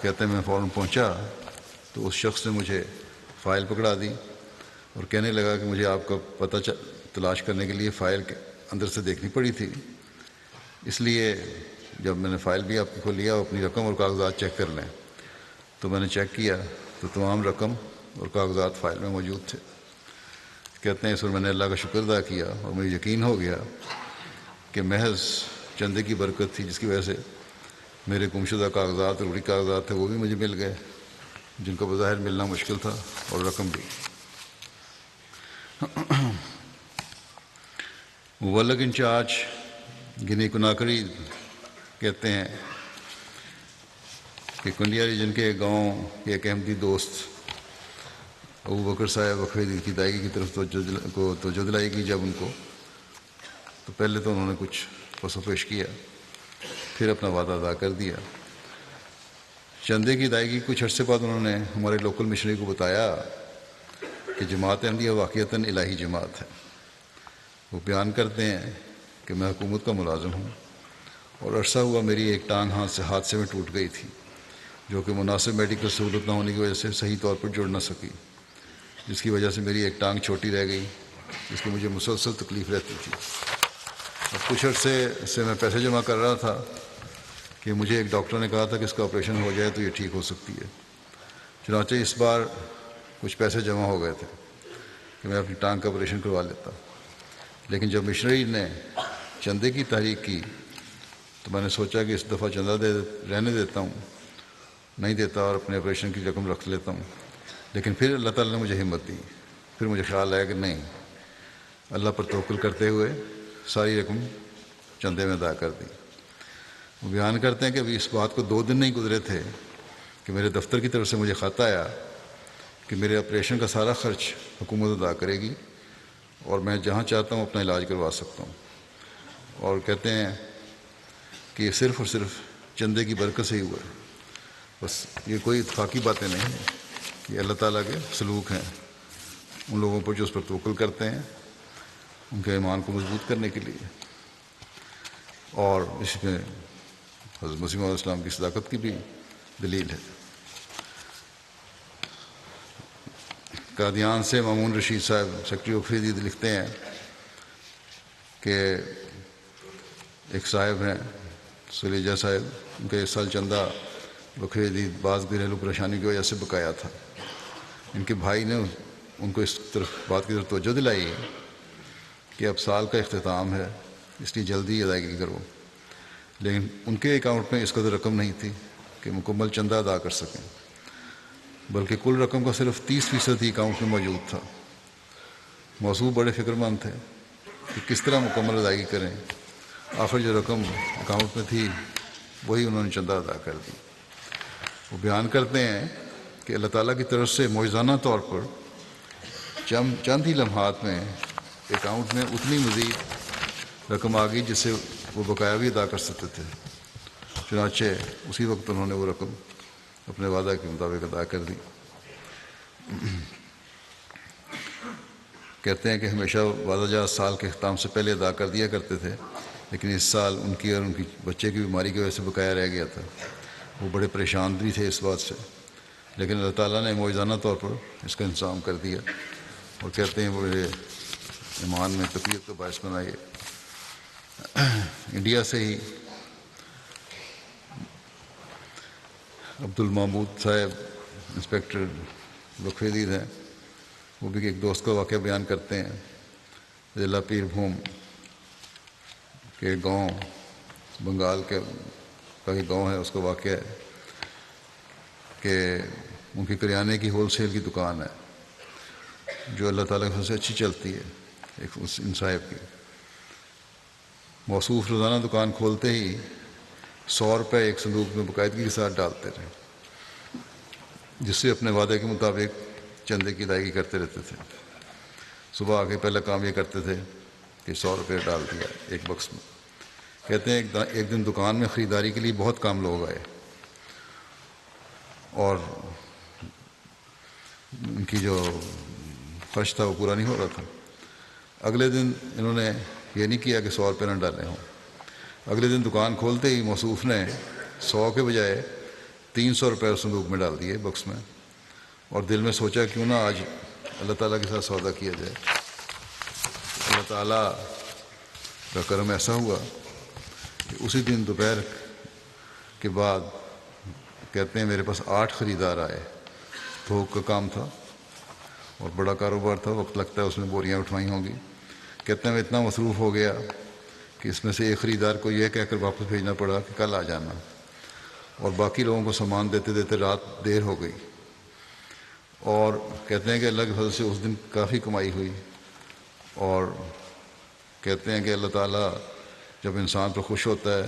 کہتے ہیں میں فوراً پہنچا تو اس شخص نے مجھے فائل پکڑا دی اور کہنے لگا کہ مجھے آپ کا پتہ تلاش کرنے کے لیے فائل کے اندر سے دیکھنی پڑی تھی، اس لیے جب میں نے فائل بھی آپ کو لیا اپنی رقم اور کاغذات چیک کر لیں، تو میں نے چیک کیا تو تمام رقم اور کاغذات فائل میں موجود تھے۔ کہتے ہیں اس پر میں نے اللہ کا شکر ادا کیا اور مجھے یقین ہو گیا کہ محض چندے کی برکت تھی جس کی وجہ سے میرے گمشدہ کاغذات اور بڑی کاغذات تھے وہ بھی مجھے مل گئے، جن کا بظاہر ملنا مشکل تھا، اور رقم بھی۔ مبلغ انچارج گنی کناکری کہتے ہیں کہ کنڈیا ریجن کے گاؤں کے ایک احمدی دوست ابو بکر صاحب وقفے کی ادائیگی کی طرف توجہ دلائی گئی جب ان کو، تو پہلے تو انہوں نے کچھ پس و پیش کیا، پھر اپنا وعدہ ادا کر دیا۔ چندے کی ادائیگی کچھ عرصے بعد انہوں نے ہمارے لوکل مشنری کو بتایا کہ جماعت احمدیہ واقعتاً الہی جماعت ہے۔ وہ بیان کرتے ہیں کہ میں حکومت کا ملازم ہوں اور عرصہ ہوا میری ایک ٹانگ حادثے میں ٹوٹ گئی تھی، جو کہ مناسب میڈیکل سہولت نہ ہونے کی وجہ سے صحیح طور پر جڑ نہ سکی، جس کی وجہ سے میری ایک ٹانگ چھوٹی رہ گئی، جس کی مجھے مسلسل تکلیف رہتی تھی۔ اب کچھ عرصے سے میں پیسے جمع کر رہا تھا کہ مجھے ایک ڈاکٹر نے کہا تھا کہ اس کا آپریشن ہو جائے تو یہ ٹھیک ہو سکتی ہے۔ چنانچہ اس بار کچھ پیسے جمع ہو گئے تھے کہ میں اپنی ٹانگ کا آپریشن کروا لیتا، لیکن جب مشنری نے چندے کی تحریک کی تو میں نے سوچا کہ اس دفعہ چندہ رہنے دیتا ہوں، نہیں دیتا اور اپنے آپریشن کی رقم رکھ لیتا ہوں۔ لیکن پھر اللہ تعالیٰ نے مجھے ہمت دی، پھر مجھے خیال آیا کہ نہیں، اللہ پر توکل کرتے ہوئے ساری رقم چندے میں ادا کر دی۔ وہ بیان کرتے ہیں کہ ابھی اس بات کو 2 دن نہیں گزرے تھے کہ میرے دفتر کی طرف سے مجھے خط آیا کہ میرے آپریشن کا سارا خرچ حکومت ادا کرے گی اور میں جہاں چاہتا ہوں اپنا علاج کروا سکتا ہوں، اور کہتے ہیں کہ یہ صرف اور صرف چندے کی برکت سے ہی ہوا ہے۔ بس یہ کوئی اتفاقی باتیں نہیں ہیں، یہ اللہ تعالیٰ کے سلوک ہیں ان لوگوں پر جو اس پر توکل کرتے ہیں، ان کے ایمان کو مضبوط کرنے کے لیے، اور اس میں حضرت مسیح علیہ السلام کی صداقت کی بھی دلیل ہے۔ قادیان سے مامون رشید صاحب سیکرٹری وقف عید لکھتے ہیں کہ ایک صاحب ہیں سلیجہ صاحب، ان کا اس سال چندہ وقف عید بعض گھریلو پریشانی کی وجہ سے بقایا تھا۔ ان کے بھائی نے ان کو اس بات کی طرف توجہ دلائی کہ اب سال کا اختتام ہے، اس لیے جلدی ادائیگی کرو، لیکن ان کے اکاؤنٹ میں اس قدر رقم نہیں تھی کہ مکمل چندہ ادا کر سکیں، بلکہ کل رقم کا صرف 30% ہی اکاؤنٹ میں موجود تھا۔ موضوع بڑے فکر مند تھے کہ کس طرح مکمل ادائیگی کریں۔ آخر جو رقم اکاؤنٹ میں تھی وہی انہوں نے چندہ ادا کر دی۔ وہ بیان کرتے ہیں کہ اللہ تعالیٰ کی طرف سے معجزانہ طور پر چند ہی لمحات میں اکاؤنٹ میں اتنی مزید رقم آ گئی جس سے وہ بقایا بھی ادا کر سکتے تھے۔ چنانچہ اسی وقت انہوں نے وہ رقم اپنے وعدہ کے مطابق ادا کر دی۔ کہتے ہیں کہ ہمیشہ وعدہ جات سال کے اختتام سے پہلے ادا کر دیا کرتے تھے، لیکن اس سال ان کی اور ان کی بچے کی بیماری کی وجہ سے بقایا رہ گیا تھا۔ وہ بڑے پریشان بھی تھے اس بات سے، لیکن اللہ تعالیٰ نے معجزانہ طور پر اس کا انتظام کر دیا، اور کہتے ہیں وہ میرے ایمان میں تقویت کا باعث بنائے۔ انڈیا سے ہی عبد المحمود صاحب انسپیکٹر وقف عید ہیں، وہ بھی ایک دوست کا واقعہ بیان کرتے ہیں۔ ضلع پیر بھوم کے گاؤں، بنگال کے کا ہی گاؤں ہے، اس کا واقعہ ہے کہ ان کی کریانے کی ہول سیل کی دکان ہے جو اللہ تعالیٰ کی وجہ سے اچھی چلتی ہے، ایک ان صاحب کی۔ موصوف روزانہ دکان کھولتے ہی 100 روپے ایک صندوق میں باقاعدگی کے ساتھ ڈالتے رہے، جس سے اپنے وعدے کے مطابق چندے کی ادائیگی کرتے رہتے تھے۔ صبح آ کے پہلا کام یہ کرتے تھے کہ 100 روپے ڈال دیا ایک بکس میں۔ کہتے ہیں ایک دن دکان میں خریداری کے لیے بہت کم لوگ آئے اور ان کی جو خرچ تھا وہ پورا نہیں ہو رہا تھا۔ اگلے دن انہوں نے یہ نہیں کیا کہ 100 روپے نہ ڈالے ہوں، اگلے دن دکان کھولتے ہی موصوف نے 100 کے بجائے 300 روپے صندوق میں ڈال دیے بکس میں، اور دل میں سوچا کیوں نہ آج اللہ تعالیٰ کے ساتھ سودا کیا جائے۔ اللہ تعالیٰ کا کرم ایسا ہوا کہ اسی دن دوپہر کے بعد کہتے ہیں میرے پاس 8 خریدار آئے۔ تھوک کا کام تھا اور بڑا کاروبار تھا، وقت لگتا ہے اس میں بوریاں اٹھوائی ہوں گی۔ کہتے ہیں میں اتنا مصروف ہو گیا کہ اس میں سے ایک خریدار کو یہ کہہ کر واپس بھیجنا پڑا کہ کل آ جانا، اور باقی لوگوں کو سامان دیتے دیتے رات دیر ہو گئی۔ اور کہتے ہیں کہ اللہ کے فضل سے اس دن کافی کمائی ہوئی، اور کہتے ہیں کہ اللہ تعالیٰ جب انسان پر خوش ہوتا ہے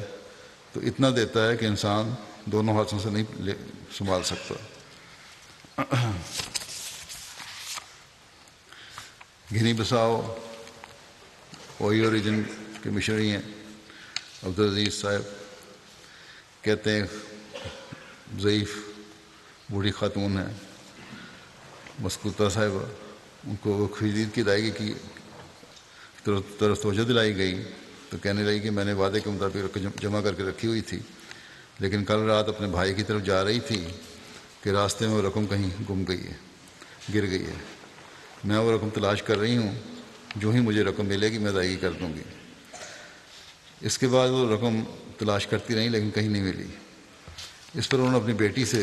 تو اتنا دیتا ہے کہ انسان دونوں ہاتھوں سے نہیں سنبھال سکتا۔ گنی بساؤ اوہیو ریجن کے مشنری ہیں عبدالعزیز صاحب، کہتے ہیں ضعیف بوڑھی خاتون ہیں مسکوتہ صاحبہ، ان کو خرید کی ادائیگی کی طرف توجہ دلائی گئی تو کہنے لگی کہ میں نے وعدے کے مطابق رقم جمع کر کے رکھی ہوئی تھی، لیکن کل رات اپنے بھائی کی طرف جا رہی تھی کہ راستے میں وہ رقم کہیں گم گئی ہے، گر گئی ہے۔ میں وہ رقم تلاش کر رہی ہوں، جو ہی مجھے رقم ملے گی میں ادائیگی کر دوں گی۔ اس کے بعد وہ رقم تلاش کرتی رہیں لیکن کہیں نہیں ملی۔ اس پر انہوں نے اپنی بیٹی سے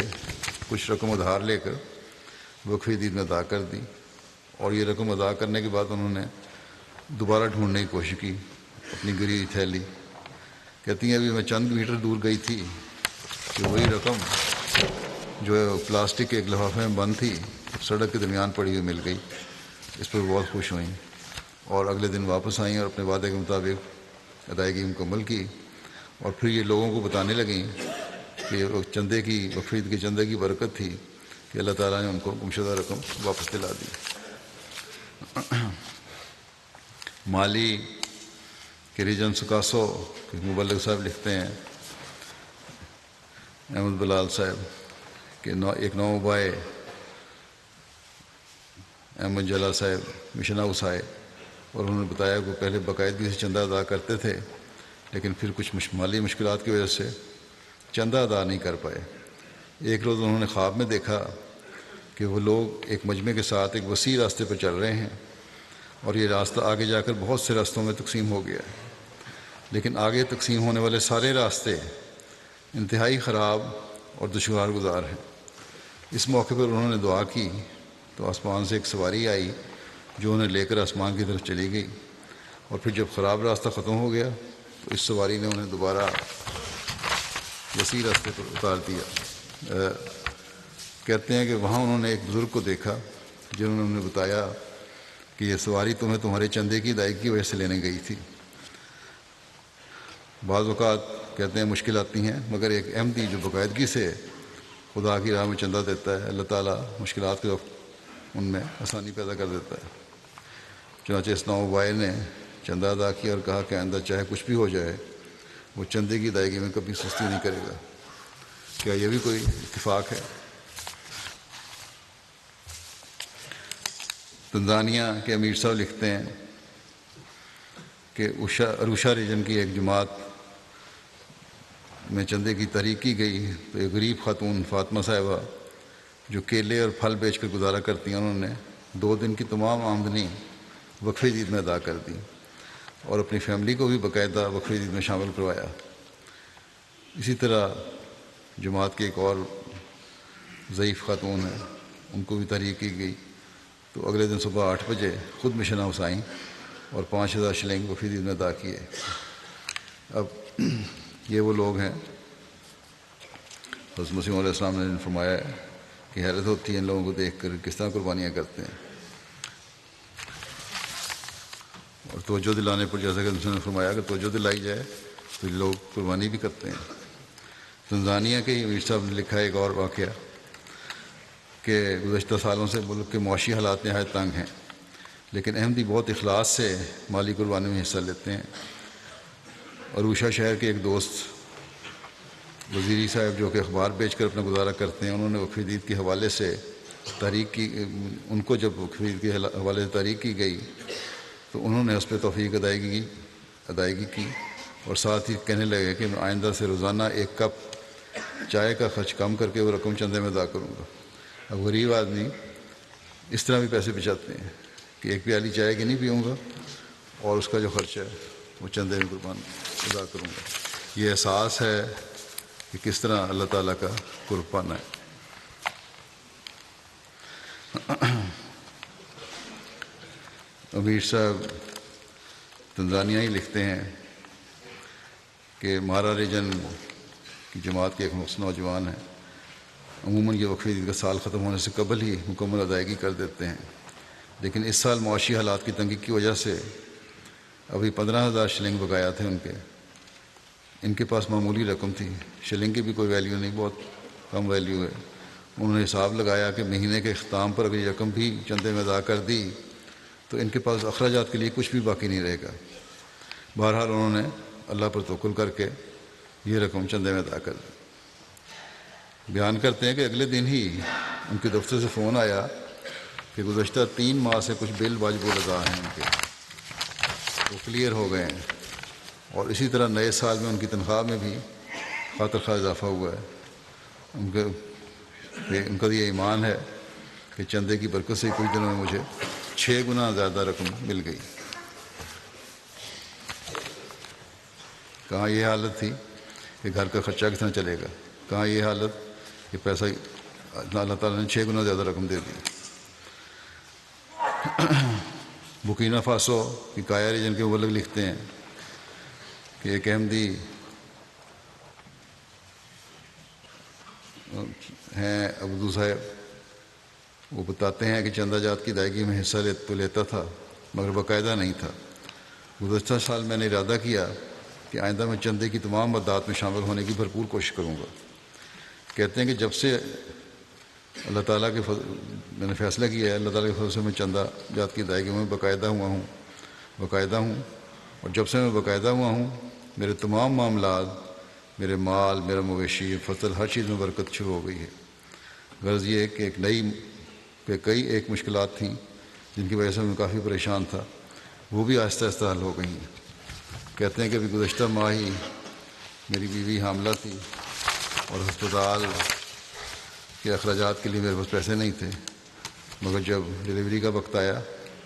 کچھ رقم ادھار لے کر وقف عید میں ادا کر دی، اور یہ رقم ادا کرنے کے بعد انہوں نے دوبارہ ڈھونڈنے کی کوشش کی اپنی گری ہوئی تھیلی۔ کہتی ہیں ابھی میں چند میٹر دور گئی تھی کہ وہی رقم جو پلاسٹک کے ایک لفافے میں بند تھی سڑک کے درمیان پڑی ہوئی مل گئی۔ اس پر بہت خوش ہوئیں اور اگلے دن واپس آئیں اور اپنے وعدے کے مطابق ادائیگی مکمل کی، اور پھر یہ لوگوں کو بتانے لگیں کہ چندے کی وقف عید کے چندے کی برکت تھی کہ اللہ تعالیٰ نے ان کو گمشدہ رقم واپس دلا دی۔ مالی کے ریجن سکاسو کے مبلغ صاحب لکھتے ہیں احمد بلال صاحب کہ ایک نوبائے احمد جلا صاحب مشن ہاؤس آئے اور انہوں نے بتایا کہ وہ پہلے باقاعدگی سے چندہ ادا کرتے تھے لیکن پھر کچھ مالی مشکلات کی وجہ سے چندہ ادا نہیں کر پائے۔ ایک روز انہوں نے خواب میں دیکھا کہ وہ لوگ ایک مجمع کے ساتھ ایک وسیع راستے پر چل رہے ہیں اور یہ راستہ آگے جا کر بہت سے راستوں میں تقسیم ہو گیا ہے، لیکن آگے تقسیم ہونے والے سارے راستے انتہائی خراب اور دشوار گزار ہیں۔ اس موقع پر انہوں نے دعا کی تو آسمان سے ایک سواری آئی جو انہیں لے کر آسمان کی طرف چلی گئی، اور پھر جب خراب راستہ ختم ہو گیا تو اس سواری نے انہیں دوبارہ وسیع راستے پر اتار دیا۔ کہتے ہیں کہ وہاں انہوں نے ایک بزرگ کو دیکھا جنہوں نے انہیں بتایا کہ یہ سواری تمہیں تمہارے چندے کی ادائیگی کی وجہ سے لینے گئی تھی۔ بعض اوقات کہتے ہیں مشکل آتی ہیں، مگر ایک احمدی جو باقاعدگی سے خدا کی راہ میں چندہ دیتا ہے اللہ تعالیٰ مشکلات کے وقت ان میں آسانی پیدا کر دیتا ہے۔ چنانچہ اس نوبائے نے چندہ ادا کیا اور کہا کہ آئندہ چاہے کچھ بھی ہو جائے وہ چندے کی ادائیگی میں کبھی سستی نہیں کرے گا۔ کیا یہ بھی کوئی اتفاق ہے؟ تنزانیہ کے امیر صاحب لکھتے ہیں کہ اروشا ریجن کی ایک جماعت میں چندے کی تحریک کی گئی تو ایک غریب خاتون فاطمہ صاحبہ جو کیلے اور پھل بیچ کر گزارا کرتی ہیں انہوں نے 2 دن کی تمام آمدنی وقف عید میں ادا کر دی اور اپنی فیملی کو بھی باقاعدہ وقف عید میں شامل کروایا۔ اسی طرح جماعت کی ایک اور ضعیف خاتون ہے، ان کو بھی تحریک کی گئی تو اگلے دن صبح 8 بجے خود مشن ہاؤس آئیں اور 5000 شلنگ وقف عید میں ادا کیے۔ اب یہ وہ لوگ ہیں حضرت مسیح علیہ السلام نے فرمایا ہے کہ حیرت ہوتی ہے ان لوگوں کو دیکھ کر کس طرح قربانیاں کرتے ہیں، اور توجہ دلانے پر جیسا کہ انہوں نے فرمایا کہ توجہ دلائی جائے تو لوگ قربانی بھی کرتے ہیں۔ تنزانیہ کے امیر صاحب نے لکھا ہے ایک اور واقعہ کہ گزشتہ سالوں سے ملک کے معاشی حالات نہایت تنگ ہیں، لیکن احمدی بہت اخلاص سے مالی قربانی میں حصہ لیتے ہیں۔ اروشا شہر کے ایک دوست وزیری صاحب جو کہ اخبار بیچ کر اپنا گزارا کرتے ہیں، انہوں نے وقف عید کے حوالے سے تحریک کی، ان کو جب وقف عید کے حوالے سے تحریک کی گئی تو انہوں نے اس پہ توفیق ادائیگی کی اور ساتھ ہی کہنے لگے کہ میں آئندہ سے روزانہ 1 کپ چائے کا خرچ کم کر کے وہ رقم چندے میں ادا کروں گا۔ اب غریب آدمی اس طرح بھی پیسے بچاتے ہیں کہ 1 پیالی چائے کی نہیں پیوں گا اور اس کا جو خرچ ہے وہ چندے میں قربان ادا کروں گا۔ یہ احساس ہے کہ کس طرح اللہ تعالیٰ کا قرب پانا ہے۔ امیر صاحب تنزانیہ ہی لکھتے ہیں کہ مارا ریجن کی جماعت کے ایک نوجوان ہیں، عموماً یہ وقف عید کا سال ختم ہونے سے قبل ہی مکمل ادائیگی کر دیتے ہیں، لیکن اس سال معاشی حالات کی تنگی کی وجہ سے ابھی 15,000 شلنگ بقایا تھے ان کے پاس معمولی رقم تھی، شلنگ کی بھی کوئی ویلیو نہیں، بہت کم ویلیو ہے۔ انہوں نے حساب لگایا کہ مہینے کے اختتام پر اگر یہ رقم بھی چندے میں ادا کر دی تو ان کے پاس اخراجات کے لیے کچھ بھی باقی نہیں رہے گا۔ بہرحال انہوں نے اللہ پر توکل کر کے یہ رقم چندے میں ادا کر دی۔ بیان کرتے ہیں کہ اگلے دن ہی ان کے دفتر سے فون آیا کہ گزشتہ 3 ماہ سے کچھ بل واجب الادا ہیں ان کے، وہ کلیئر ہو گئے ہیں، اور اسی طرح نئے سال میں ان کی تنخواہ میں بھی خاطر خواہ اضافہ ہوا ہے۔ ان کا یہ ایمان ہے کہ چندے کی برکت سے کچھ دنوں میں مجھے 6 گنا زیادہ رقم مل گئی۔ کہاں یہ حالت تھی کہ گھر کا خرچہ کس طرح چلے گا، کہاں یہ حالت کہ پیسہ اللہ تعالیٰ نے 6 گنا زیادہ رقم دے دی۔ بکینا فاسو کی کایا ریجن کے مبلغ لکھتے ہیں کہ ایک احمدی ہیں عبدو صاحب، وہ بتاتے ہیں کہ چندہ جات کی ادائیگی میں حصہ تو لیتا تھا مگر باقاعدہ نہیں تھا۔ گزشتہ سال میں نے ارادہ کیا کہ آئندہ میں چندے کی تمام مدات میں شامل ہونے کی بھرپور کوشش کروں گا۔ کہتے ہیں کہ جب سے اللہ تعالیٰ کے میں نے فیصلہ کیا ہے، اللہ تعالیٰ کے فضل سے میں چندہ جات کی ادائیگی میں باقاعدہ ہوں، اور جب سے میں باقاعدہ ہوا ہوں میرے تمام معاملات، میرے مال، میرا مویشی، فصل، ہر چیز میں برکت شروع ہو گئی ہے۔ غرض یہ کہ کئی مشکلات تھیں جن کی وجہ سے میں کافی پریشان تھا، وہ بھی آہستہ آہستہ حل ہو گئی ہیں۔ کہتے ہیں کہ ابھی گزشتہ ماہ ہی میری بیوی حاملہ تھی اور ہسپتال کے اخراجات کے لیے میرے پاس پیسے نہیں تھے، مگر جب ڈلیوری کا وقت آیا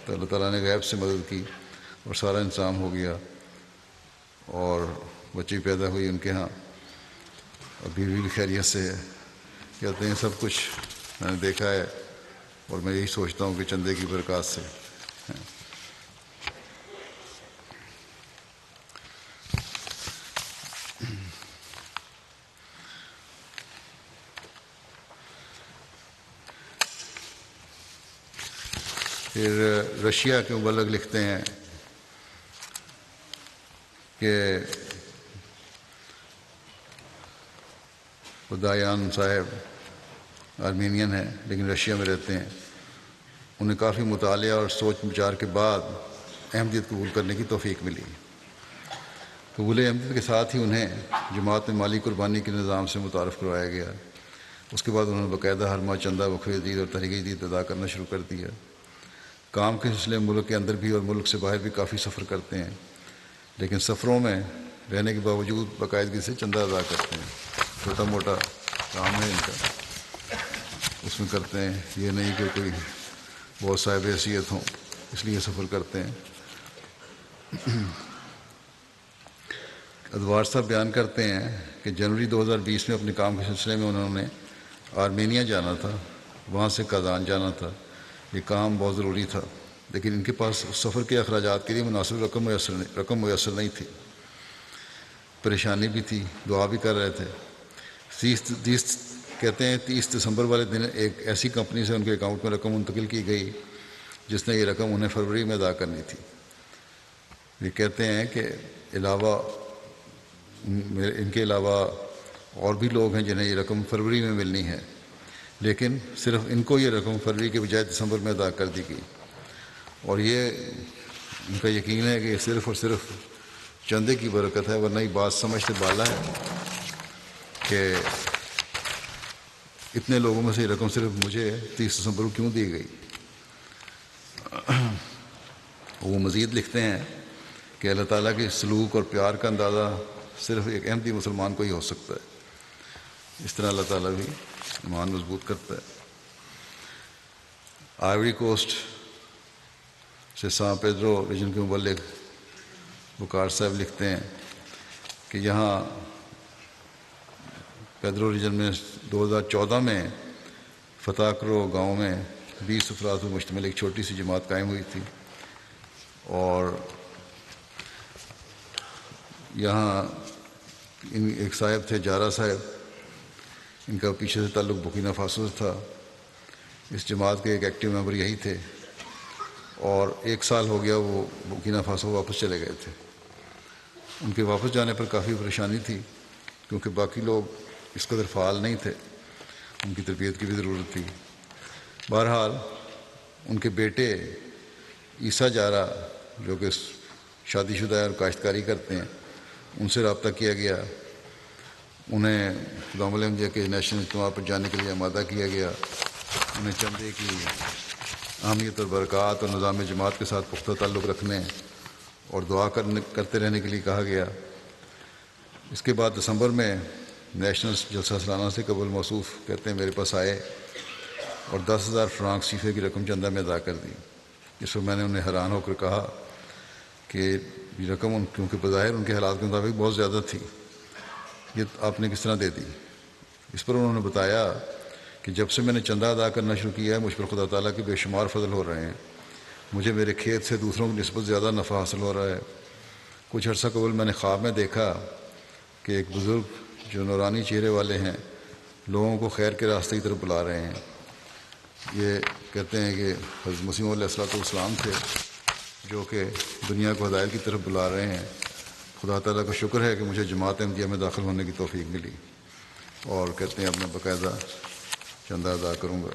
تو اللہ تعالیٰ نے غیب سے مدد کی اور سارا انتظام ہو گیا اور بچی پیدا ہوئی ان کے ہاں، اور بیوی بھی خیریت سے ہے۔ کہتے ہیں سب کچھ میں نے دیکھا ہے اور میں یہی سوچتا ہوں کہ چندے کی برکات سے۔ پھر رشیا کے مبلغ لکھتے ہیں کہ خدایان صاحب آرمینین ہیں لیکن رشیا میں رہتے ہیں، انہیں کافی مطالعہ اور سوچ بچار کے بعد احمدیت قبول کرنے کی توفیق ملی۔ قبول احمدیت کے ساتھ ہی انہیں جماعت میں مالی قربانی کے نظام سے متعارف کروایا گیا۔ اس کے بعد انہوں نے باقاعدہ ہر ماہ چندہ وقف عید اور تحریک عید ادا کرنا شروع کر دیا۔ کام کے سلسلے میں ملک کے اندر بھی اور ملک سے باہر بھی کافی سفر کرتے ہیں، لیکن سفروں میں رہنے کے باوجود باقاعدگی سے چندہ ادا کرتے ہیں۔ چھوٹا موٹا کام ہے ان کا، اس میں کرتے ہیں، یہ نہیں کہ کوئی بہت صاحب حیثیت ہوں اس لیے سفر کرتے ہیں۔ ادوار صاحب بیان کرتے ہیں کہ جنوری 2020 میں اپنے کام کے سلسلے میں انہوں نے آرمینیا جانا تھا، وہاں سے کازان جانا تھا۔ یہ کام بہت ضروری تھا، لیکن ان کے پاس سفر کے اخراجات کے لیے مناسب رقم میسر نہیں تھی۔ پریشانی بھی تھی، دعا بھی کر رہے تھے۔ کہتے ہیں 30 دسمبر والے دن ایک ایسی کمپنی سے ان کے اکاؤنٹ میں رقم منتقل کی گئی جس نے یہ رقم انہیں فروری میں ادا کرنی تھی۔ یہ کہتے ہیں کہ ان کے علاوہ اور بھی لوگ ہیں جنہیں یہ رقم فروری میں ملنی ہے، لیکن صرف ان کو یہ رقم فروری کے بجائے دسمبر میں ادا کر دی گئی، اور یہ ان کا یقین ہے کہ یہ صرف اور صرف چندے کی برکت ہے، ورنہ یہ بات سمجھتے بالا ہے کہ اتنے لوگوں میں سے یہ رقم صرف مجھے 30 دسمبر کو کیوں دی گئی۔ وہ مزید لکھتے ہیں کہ اللہ تعالیٰ کے سلوک اور پیار کا اندازہ صرف ایک احمدی مسلمان کو ہی ہو سکتا ہے، اس طرح اللہ تعالیٰ بھی ایمان مضبوط کرتا ہے۔ آئیوری کوسٹ سے سان پیدرو ریجن کے مبلغ بکار صاحب لکھتے ہیں کہ یہاں پیدرو ریجن میں 2014 میں فتح کرو گاؤں میں 20 افراد پر مشتمل ایک چھوٹی سی جماعت قائم ہوئی تھی، اور یہاں ایک صاحب تھے جارا صاحب، ان کا پیچھے سے تعلق بورکینا فاسو سے تھا۔ اس جماعت کے ایک ایکٹیو ممبر یہی تھے، اور 1 سال ہو گیا وہ بورکینا فاسو واپس چلے گئے تھے۔ ان کے واپس جانے پر کافی پریشانی تھی، کیونکہ باقی لوگ اس قدر فعال نہیں تھے، ان کی تربیت کی بھی ضرورت تھی۔ بہرحال ان کے بیٹے عیسیٰ جارا جو کہ شادی شدہ اور کاشتکاری کرتے ہیں، ان سے رابطہ کیا گیا، انہیں خدا ملیہ کے نیشنل اجتماع پر جانے کے لیے آمادہ کیا گیا، انہیں چندے کی اہمیت اور برکات اور نظام جماعت کے ساتھ پختہ تعلق رکھنے اور دعا کرتے رہنے کے لیے کہا گیا۔ اس کے بعد دسمبر میں نیشنل جلسہ سالانہ سے قبل موصوف کہتے ہیں میرے پاس آئے اور 10,000 فرانک صیفے کی رقم چندہ میں ادا کر دی۔ اس پر میں نے انہیں حیران ہو کر کہا کہ یہ رقم کیونکہ بظاہر ان کے حالات کے مطابق بہت زیادہ تھی، یہ آپ نے کس طرح دے دی؟ اس پر انہوں نے بتایا کہ جب سے میں نے چندہ ادا کرنا شروع کیا ہے، مجھ پر خدا تعالیٰ کے بے شمار فضل ہو رہے ہیں، مجھے میرے کھیت سے دوسروں کی نسبت زیادہ نفع حاصل ہو رہا ہے۔ کچھ عرصہ قبل میں نے خواب میں دیکھا کہ ایک بزرگ جو نورانی چہرے والے ہیں لوگوں کو خیر کے راستے کی طرف بلا رہے ہیں۔ یہ کہتے ہیں کہ حضرت مسیح علیہ السلام تھے جو کہ دنیا کو ہدایت کی طرف بلا رہے ہیں۔ خدا تعالیٰ کا شکر ہے کہ مجھے جماعت احمدیہ میں داخل ہونے کی توفیق ملی، اور کہتے ہیں اب میں باقاعدہ چندہ ادا کروں گا۔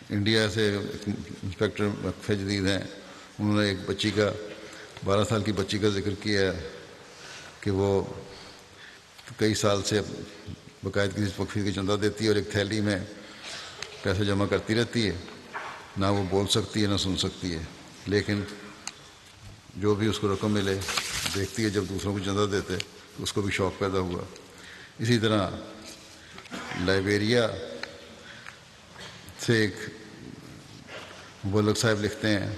انڈیا سے انسپیکٹر مکفے جدید ہیں، انہوں نے ایک بچی کا 12 سال کی بچی کا ذکر کیا ہے کہ وہ کئی سال سے باقاعدگی سے وقفے کی چندہ دیتی ہے اور ایک تھیلی میں پیسے جمع کرتی رہتی ہے، نہ وہ بول سکتی ہے نہ سن سکتی ہے، لیکن جو بھی اس کو رقم ملے دیکھتی ہے، جب دوسروں کو چندہ دیتے تو اس کو بھی شوق پیدا ہوا۔ اسی طرح لائبیریا سے ایک مبلغ صاحب لکھتے ہیں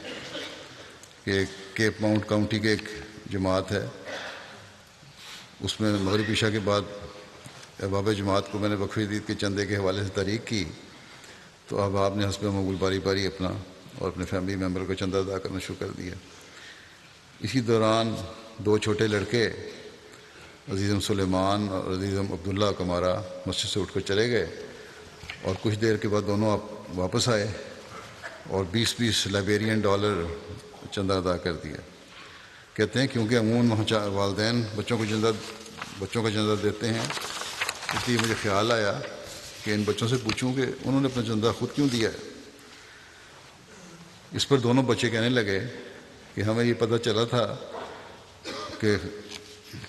کہ کیپ ماؤنٹ کاؤنٹی کے ایک جماعت ہے، اس میں مغرب عشاء کے بعد احباب جماعت کو میں نے وقف عید کے چندے کے حوالے سے تحریک کی، تو احباب نے حسب معمول باری باری اپنا اور اپنے فیملی ممبر کا چندہ ادا کرنا شروع کر دیا۔ اسی دوران 2 چھوٹے لڑکے عزیزم سلیمان اور عزیزم عبداللہ کمارا مسجد سے اٹھ کر چلے گئے، اور کچھ دیر کے بعد دونوں واپس آئے اور 20 لائبیرین ڈالر چندہ ادا کر دیا۔ کہتے ہیں کیونکہ عموماً والدین بچوں کا چندہ دیتے ہیں، اس لیے مجھے خیال آیا کہ ان بچوں سے پوچھوں کہ انہوں نے اپنا چندہ خود کیوں دیا ہے۔ اس پر دونوں بچے کہنے لگے کہ ہمیں یہ پتہ چلا تھا کہ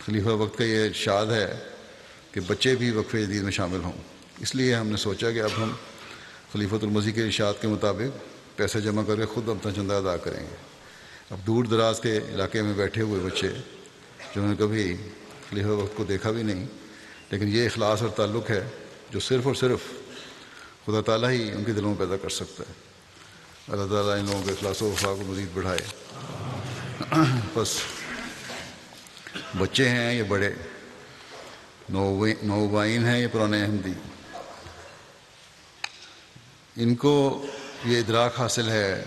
خلیفہ وقت کا یہ ارشاد ہے کہ بچے بھی وقف جدید میں شامل ہوں، اس لیے ہم نے سوچا کہ اب ہم خلیفۃ المسیح کے ارشاد کے مطابق پیسے جمع کر کے خود اپنا چندہ ادا کریں گے۔ اب دور دراز کے علاقے میں بیٹھے ہوئے بچے جنہوں نے کبھی خلیفہ وقت کو دیکھا بھی نہیں، لیکن یہ اخلاص اور تعلق ہے جو صرف اور صرف خدا تعالیٰ ہی ان کے دلوں میں پیدا کر سکتا ہے۔ اللہ تعالیٰ ان لوگوں کے اخلاص و وفا کو مزید بڑھائے۔ بس بچے ہیں یہ بڑے، نوبائین ہیں یہ پرانے احمدی، ان کو یہ ادراک حاصل ہے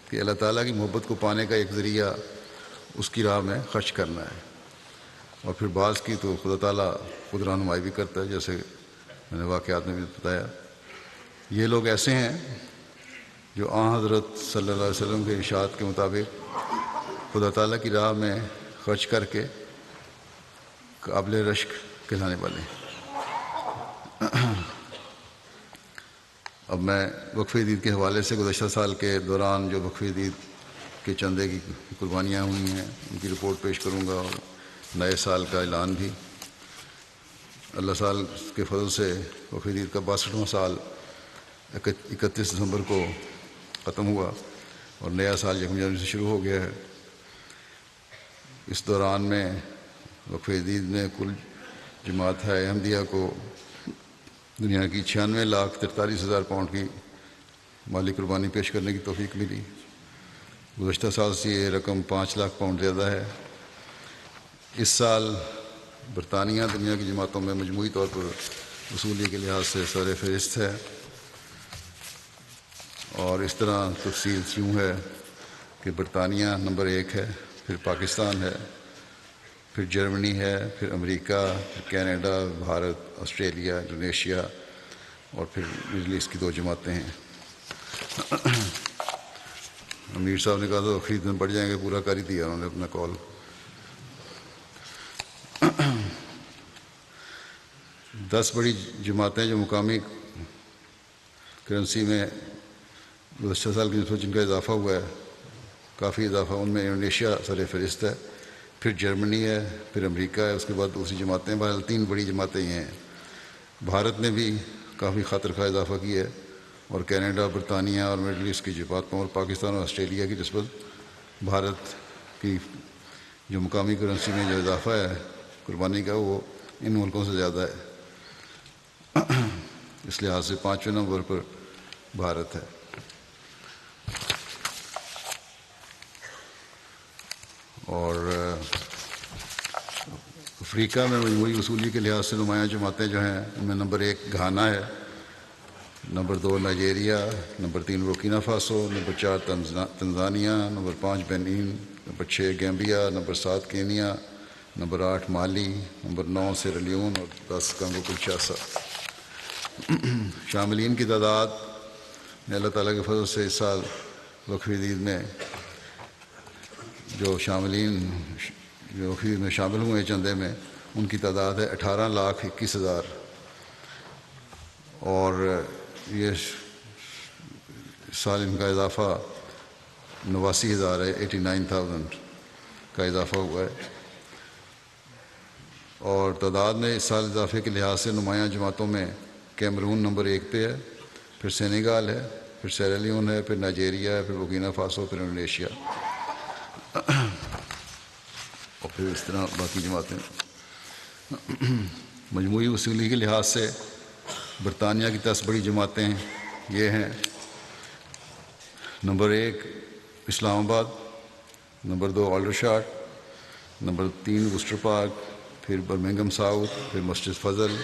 کہ اللہ تعالیٰ کی محبت کو پانے کا ایک ذریعہ اس کی راہ میں خرچ کرنا ہے، اور پھر بعض کی تو خدا تعالیٰ خود رہنمائی بھی کرتا ہے، جیسے میں نے واقعات میں بھی بتایا۔ یہ لوگ ایسے ہیں جو آن حضرت صلی اللہ علیہ وسلم کے ارشاد کے مطابق خدا تعالیٰ کی راہ میں خرچ کر کے قابل رشک کہلانے والے ہیں۔ اب میں وقف عید کے حوالے سے گزشتہ سال کے دوران جو وقف عید کے چندے کی قربانیاں ہوئی ہیں ان کی رپورٹ پیش کروں گا، اور نئے سال کا اعلان بھی۔ اللہ سال کے فضل سے وقف عید کا 62واں سال 31 دسمبر کو ختم ہوا اور نیا سال 1 جنوری سے شروع ہو گیا ہے۔ اس دوران میں وقف عید نے کل جماعت ہے احمدیہ کو دنیا کی 96,43,000 پاؤنڈ کی مالی قربانی پیش کرنے کی توفیق ملی۔ گزشتہ سال سے یہ رقم 5 لاکھ پاؤنڈ زیادہ ہے۔ اس سال برطانیہ دنیا کی جماعتوں میں مجموعی طور پر وصولی کے لحاظ سے سر فہرست ہے، اور اس طرح تفصیل یوں ہے کہ برطانیہ نمبر 1 ہے، پھر پاکستان ہے، پھر جرمنی ہے، پھر امریکہ، پھر کینیڈا، بھارت، آسٹریلیا، انڈونیشیا، اور پھر مڈل ایسٹ کی 2 جماعتیں ہیں۔ امیر صاحب نے کہا تو خرید میں پڑ جائیں گے، پورا کر ہی دیا انہوں نے اپنا کال۔ دس بڑی جماعتیں جو مقامی کرنسی میں گزشتہ سال کی نسبت جن کا اضافہ ہوا ہے، کافی اضافہ، ان میں انڈونیشیا سر فہرست ہے، پھر جرمنی ہے، پھر امریکہ ہے، اس کے بعد دوسری جماعتیں۔ بہرحال 3 بڑی جماعتیں یہ ہیں۔ بھارت نے بھی کافی خاطر خواہ اضافہ کیا ہے، اور کینیڈا، برطانیہ اور مڈل ایسٹ کی جماعتوں اور پاکستان اور آسٹریلیا کی نسبت بھارت کی جو مقامی کرنسی میں جو اضافہ ہے قربانی کا، وہ ان ملکوں سے زیادہ ہے۔ اس لحاظ سے 5ویں نمبر پر بھارت ہے۔ اور افریقہ میں مجموعی وصولی کے لحاظ سے نمایاں جماعتیں جو ہیں ان میں نمبر 1 گھانا ہے، number 2 Nigeria, number 3 Burkina Faso, number 4 Tanzania, number 5 Benin, number 6 Gambia, number 7 Kenya, number 8 Mali, number 9 سیرا لیون اور 10 کنگو کنشاسا۔ شاملین کی تعداد میں اللہ تعالیٰ کے فضل سے اس سال وقف عید میں جو شاملین جو وقف عید میں شامل ہوئے چندے میں، ان کی تعداد ہے 18,21,000، اور یہ سال ان کا اضافہ 89,000 ہے، 89,000 کا اضافہ ہوا ہے۔ اور تعداد میں اس سال اضافے کے لحاظ سے نمایاں جماعتوں میں کیمرون نمبر 1 پہ ہے، پھر سینیگال ہے، پھر سیرا لیون ہے، پھر نائجیریا ہے، پھر بورکینا فاسو، پھر انڈونیشیا، اور پھر اس طرح باقی جماعتیں۔ مجموعی وصولی کے لحاظ سے برطانیہ کی 10 بڑی جماعتیں یہ ہیں: نمبر 1 اسلام آباد، نمبر 2 آلڈرشاٹ، نمبر 3 وسٹر پارک، پھر برمنگھم ساؤتھ، پھر مسجد فضل،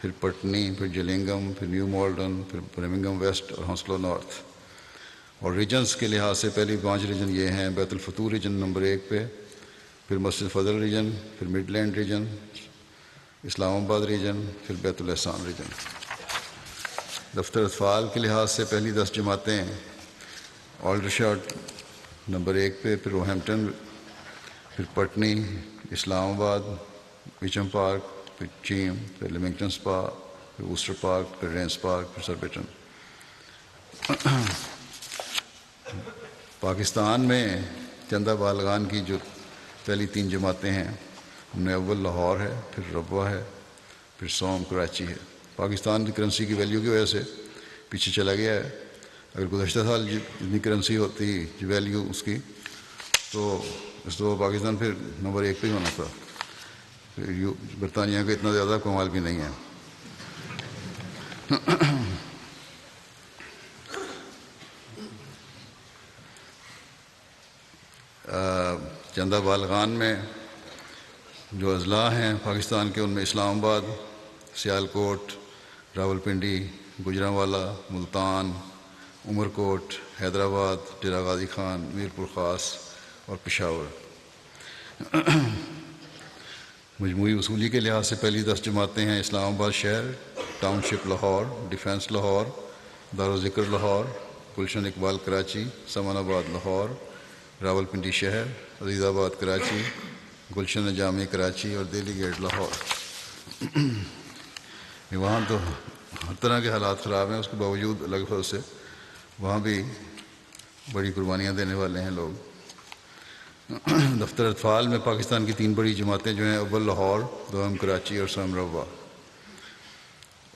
پھر پٹنی، پھر جلنگم، پھر نیو مالڈن، پھر برمنگھم ویسٹ اور ہنسلو نارتھ۔ اور ریجنز کے لحاظ سے پہلی 5 ریجن یہ ہیں: بیت الفتور ریجن نمبر 1 پہ، پھر مسجد فضل ریجن، پھر مڈ لینڈ ریجن، اسلام آباد ریجن، پھر بیت الاحسان ریجن۔ دفتر اطفال کے لحاظ سے پہلی 10 جماعتیں آلڈرشاٹ نمبر 1 پہ، پھر روہیمپٹن، پھر پٹنی، اسلام آباد، بیچم پارک، پھر چیم، پھر لیمنگٹن سپا، پھر وسٹر پارک، پھر رینس پارک، پھر سربیٹن۔ پاکستان میں چندہ بالغان کی جو پہلی 3 جماعتیں ہیں ان میں اول لاہور ہے، پھر ربوہ ہے، پھر سوم کراچی ہے۔ پاکستان کی کرنسی کی ویلیو کی وجہ سے پیچھے چلا گیا ہے۔ اگر گزشتہ سال جتنی کرنسی ہوتی جو ویلیو اس کی، تو اس تو پاکستان پھر نمبر 1 پہ ہی ہونا تھا۔ پھر برطانیہ کا اتنا زیادہ کمال بھی نہیں ہے۔ چندہ بالغان میں جو اضلاع ہیں پاکستان کے، ان میں اسلام آباد، سیالکوٹ، راولپنڈی، گوجرانوالا، ملتان، عمر کوٹ، حیدرآباد، ڈیرہ غازی خان، میرپور خاص اور پشاور۔ مجموعی وصولی کے لحاظ سے پہلی 10 جماعتیں ہیں: اسلام آباد شہر، ٹاؤن شپ لاہور، ڈیفنس لاہور، دارالذکر لاہور، گلشن اقبال کراچی، سامان آباد لاہور، راولپنڈی شہر، عزیز آباد کراچی، گلشن جامع کراچی اور دہلی گیٹ لاہور۔ وہاں تو ہر طرح کے حالات خراب ہیں، اس کے باوجود اللہ کے فضل سے وہاں بھی بڑی قربانیاں دینے والے ہیں لوگ۔ دفتر اطفال میں پاکستان کی 3 بڑی جماعتیں جو ہیں، اول لاہور، دوم کراچی اور سوئم روا۔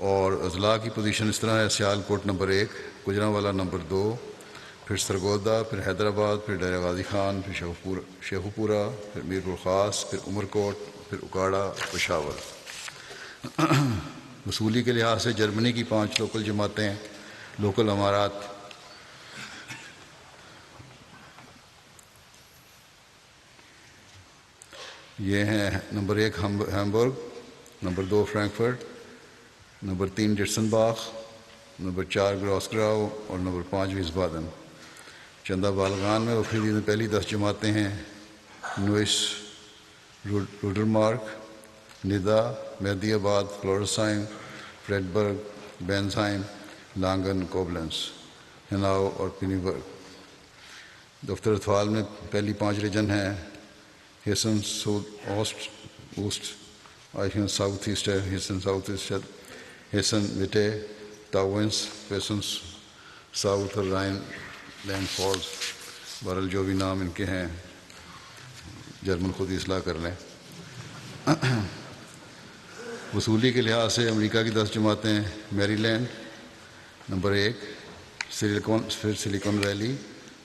اور اضلاع کی پوزیشن اس طرح ہے: سیال کوٹ نمبر 1، گجرانوالا نمبر 2، پھر سرگودا، پھر حیدرآباد، پھر ڈیرہ غازی خان، پھر شیخوپورہ، پھر میرپور خاص، پھر عمر کوٹ، پھر اکاڑا، پشاور۔ وصولی کے لحاظ سے جرمنی کی 5 لوکل جماعتیں، لوکل امارات، یہ ہیں: number 1 Hamburg, number 2 Frankfurt, number 3 Dietzenbach, number 4 Grossgerau اور نمبر 5 ویسبادن۔ چندہ بالغان میں وفیدی میں پہلی 10 جماعتیں ہیں: نوئس روڈرمارک، ندا، مہدی آباد، فلورسہائم، فریڈبرگ، بینزہائم، لانگن، کوبلنس، ہناؤ اور پینیبرگ۔ دفتر اطفال میں پہلی 5 ریجن ہیں: ہیسن اوسٹ، آئیشن ساؤتھ ایسٹر، ہیسن ساؤتھ ایسٹر، ہیسن وٹے، تاؤنس، ویسن ساؤتھ اور رائن لینڈ فالز۔ بہرحال جو بھی نام ان کے ہیں جرمن خود ہی اصلاح کر لیں۔ وصولی کے لحاظ سے امریکہ کی 10 جماعتیں: میری لینڈ نمبر 1، پھر سلیکن ویلی،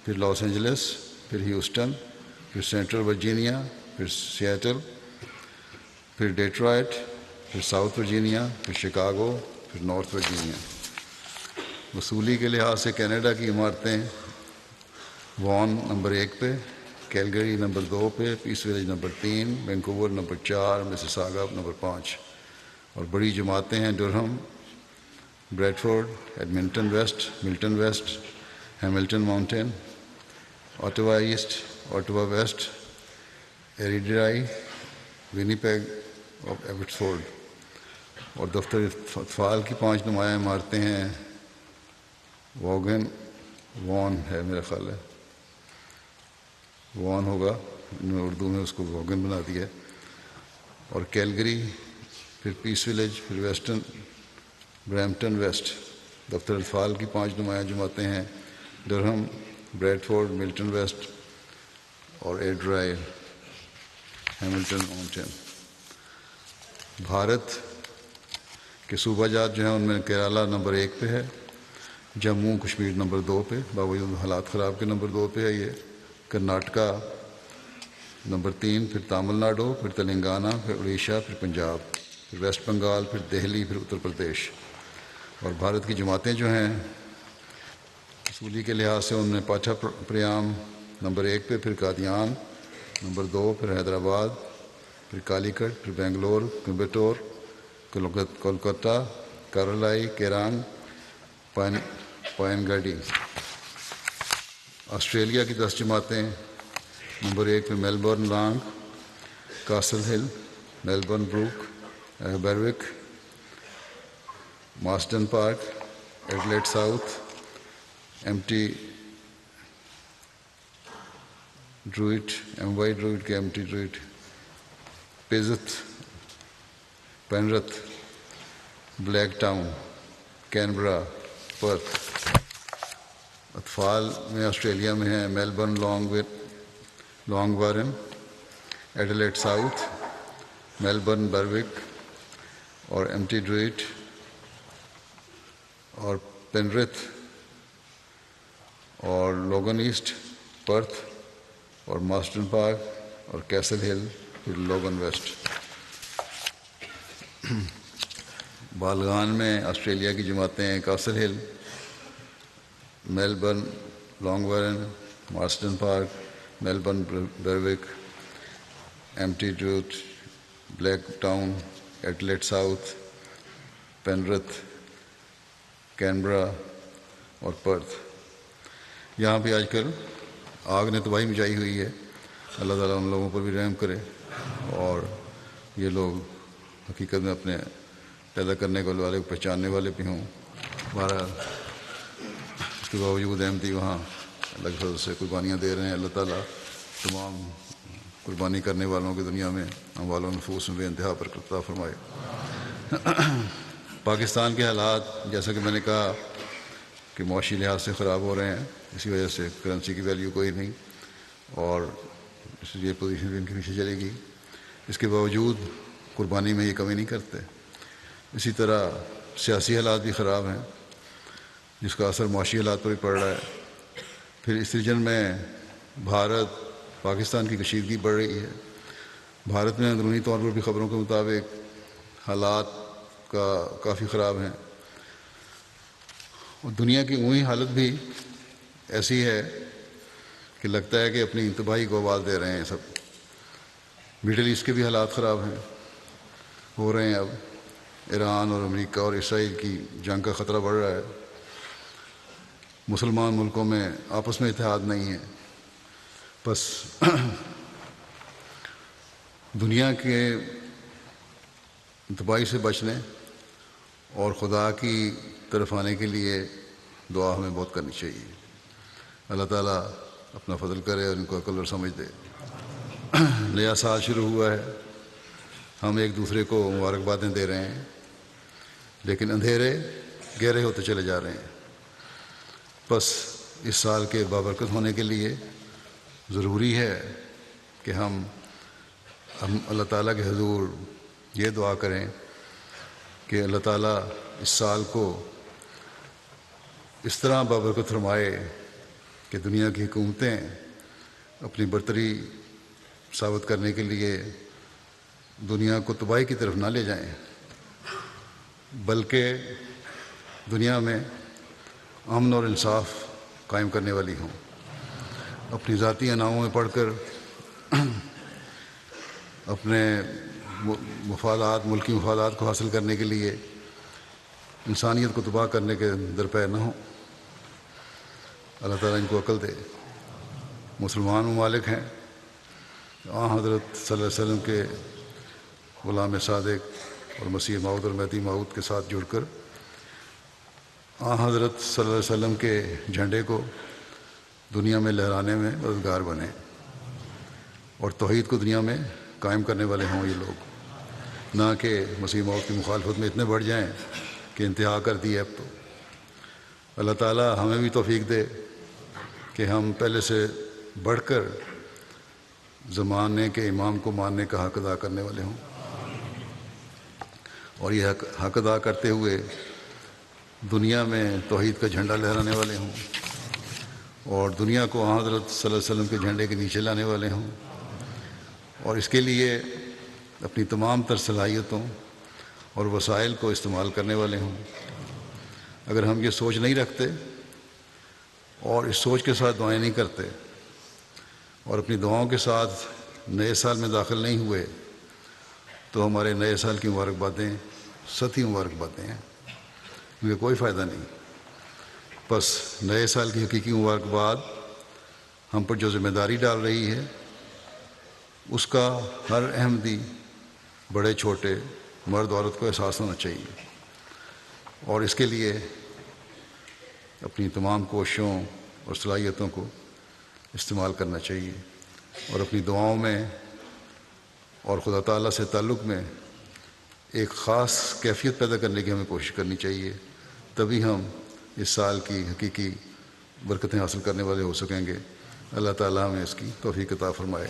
پھر لاس اینجلس، پھر ہیوسٹن، پھر سینٹرل ورجینیا، پھر سیٹل، پھر ڈیٹرائٹ، پھر ساؤتھ ورجینیا، پھر شکاگو، پھر نارتھ ورجینیا۔ وصولی کے لحاظ سے کینیڈا کی عمارتیں: وان نمبر 1 پہ، کیلگری نمبر 2 پہ، Peace Village number 3، Vancouver number 4، Mississauga number 5۔ اور بڑی جماعتیں ہیں: Durham, Bradford, Edmonton West, Milton West, Hamilton Mountain, Ottawa East, Ottawa West, Airdrie, Winnipeg اور ایبٹسفورڈ۔ اور دفتر اطفال کی 5 نمایاں عمارتیں ہیں: واگن، وان ہے میرا خیال ہے، وان ہوگا، انہوں نے اردو میں اس کو واگن بنا دیا، اور کیلگری، پھر پیس ویلیج، پھر ویسٹرن برامپٹن ویسٹ۔ دفتر اطفال کی 5 نمایاں جماعتیں ہیں: ڈرہم، بریڈفورڈ، ملٹن ویسٹ اور ایڈرائی، ہیملٹن ماؤنٹین۔ بھارت کے صوبہ جات جو ہیں ان میں کیرالہ نمبر 1 پہ ہے، جموں کشمیر نمبر 2 پہ، باوجود حالات خراب کے نمبر 2 پہ ہے یہ، کرناٹکا نمبر 3، پھر تامل ناڈو، پھر تلنگانہ، پھر اڑیسہ، پھر پنجاب، پھر ویسٹ بنگال، پھر دہلی، پھر اتر پردیش۔ اور بھارت کی جماعتیں جو ہیں وصولی کے لحاظ سے ان میں پاٹھا پریام نمبر 1 پہ، پھر قادیان نمبر 2، پھر حیدرآباد، پھر کالی کٹ، پھر بنگلور، کوئمبٹور، کولکتہ، کرالائی، کیرانگ، پائن گاڈی۔ آسٹریلیا کی 10 جماعتیں: نمبر 1 پہ Melbourne Long, Castle Hill, Melbourne Brook, Berwick, Marsden Park, Adelaide South, M T Druitt, M Y Druitt کے M T Druitt, Penrith, Blacktown, Canberra, Perth. اطفال میں آسٹریلیا میں ہیں: Melbourne Langwarrin, Adelaide South, Melbourne Brook اور M T Druitt, اور Penrith اور Logan asset, Perth اور ماسٹن park اور کیسل ہل، پھر لوگن ویسٹ۔ بالغان میں آسٹریلیا کی جماعتیں ہیں: Castle Hill, Melbourne Langwarrin, Marsden Park, Melbourne Brook, M T Druitt, Blacktown, Adelaide South, Penrith, Canberra اور پرتھ۔ یہاں بھی آج کل آگ نے تباہی مچائی ہوئی ہے، اللہ تعالیٰ ان لوگوں پر بھی رحم کرے، اور یہ لوگ حقیقت میں اپنے پیدا کرنے والے کو پہچاننے والے بھی ہوں۔ بہرحال اس کے کے باوجود احمدی وہاں اللہ کے فضل سے قربانیاں دے رہے ہیں. اللہ تعالیٰ تمام قربانی کرنے والوں کی دنیا میں ہم والوں نفوس میں بے انتہا برکت عطا فرمائے. پاکستان کے حالات جیسا کہ میں نے کہا کہ معاشی لحاظ سے خراب ہو رہے ہیں. اسی وجہ سے کرنسی کی ویلیو کوئی نہیں اور اس لیے پوزیشن بھی ان کے پیچھے چلے گی. اس کے باوجود قربانی میں یہ کمی نہیں کرتے. اسی طرح سیاسی حالات بھی خراب ہیں جس کا اثر معاشی حالات پر بھی پڑ رہا ہے. پھر اس ریجن میں بھارت پاکستان کی کشیدگی بڑھ رہی ہے. بھارت میں اندرونی طور پر بھی خبروں کے مطابق حالات کافی خراب ہیں اور دنیا کی عمومی حالت بھی ایسی ہے کہ لگتا ہے کہ اپنی تباہی کو آواز دے رہے ہیں سب. مڈل ایسٹ کے بھی حالات خراب ہیں ہو رہے ہیں. اب ایران اور امریکہ اور اسرائیل کی جنگ کا خطرہ بڑھ رہا ہے. مسلمان ملکوں میں آپس میں اتحاد نہیں ہے. بس دنیا کے تباہی سے بچنے اور خدا کی طرف آنے کے لیے دعا ہمیں بہت کرنی چاہیے. اللہ تعالیٰ اپنا فضل کرے اور ان کو عقل اور سمجھ دے. نیا سال شروع ہوا ہے. ہم ایک دوسرے کو مبارکبادیں دے رہے ہیں لیکن اندھیرے گہرے ہوتے چلے جا رہے ہیں. بس اس سال کے بابرکت ہونے کے لیے ضروری ہے کہ ہم اللہ تعالیٰ کے حضور یہ دعا کریں کہ اللہ تعالیٰ اس سال کو اس طرح بابرکت فرمائے کہ دنیا کی حکومتیں اپنی برتری ثابت کرنے کے لیے دنیا کو تباہی کی طرف نہ لے جائیں بلکہ دنیا میں امن اور انصاف قائم کرنے والی ہوں. اپنی ذاتی اناؤں میں پڑھ کر اپنے مفادات ملکی مفادات کو حاصل کرنے کے لیے انسانیت کو تباہ کرنے کے درپے نہ ہوں. اللہ تعالیٰ ان کو عقل دے. مسلمان ممالک ہیں حضرت صلی اللہ علیہ وسلم کے غلام صادق اور مسیح موعود اور مہدی موعود کے ساتھ جڑ کر حضرت صلی اللہ علیہ وسلم کے جھنڈے کو دنیا میں لہرانے میں مددگار بنے اور توحید کو دنیا میں قائم کرنے والے ہوں یہ لوگ. نہ کہ مسیح موعود کی مخالفت میں اتنے بڑھ جائیں کہ انتہا کر دی ہے اب تو. اللہ تعالیٰ ہمیں بھی توفیق دے کہ ہم پہلے سے بڑھ کر زمانے کے امام کو ماننے کا حق ادا کرنے والے ہوں اور یہ حق ادا کرتے ہوئے دنیا میں توحید کا جھنڈا لہرانے والے ہوں اور دنیا کو حضرت صلی اللہ علیہ وسلم کے جھنڈے کے نیچے لانے والے ہوں اور اس کے لیے اپنی تمام تر صلاحیتوں اور وسائل کو استعمال کرنے والے ہوں. اگر ہم یہ سوچ نہیں رکھتے اور اس سوچ کے ساتھ دعائیں نہیں کرتے اور اپنی دعاؤں کے ساتھ نئے سال میں داخل نہیں ہوئے تو ہمارے نئے سال کی مبارکبادیں سطحی مبارکبادیں ہیں. مجھے کوئی فائدہ نہیں. بس نئے سال کی حقیقی مبارکباد ہم پر جو ذمہ داری ڈال رہی ہے اس کا ہر احمدی بڑے چھوٹے مرد عورت کو احساس ہونا چاہیے اور اس کے لیے اپنی تمام کوششوں اور صلاحیتوں کو استعمال کرنا چاہیے اور اپنی دعاؤں میں اور خدا تعالیٰ سے تعلق میں ایک خاص کیفیت پیدا کرنے کی ہمیں کوشش کرنی چاہیے. تبھی ہم اس سال کی حقیقی برکتیں حاصل کرنے والے ہو سکیں گے. اللہ تعالیٰ ہمیں اس کی توفیق عطا فرمائے.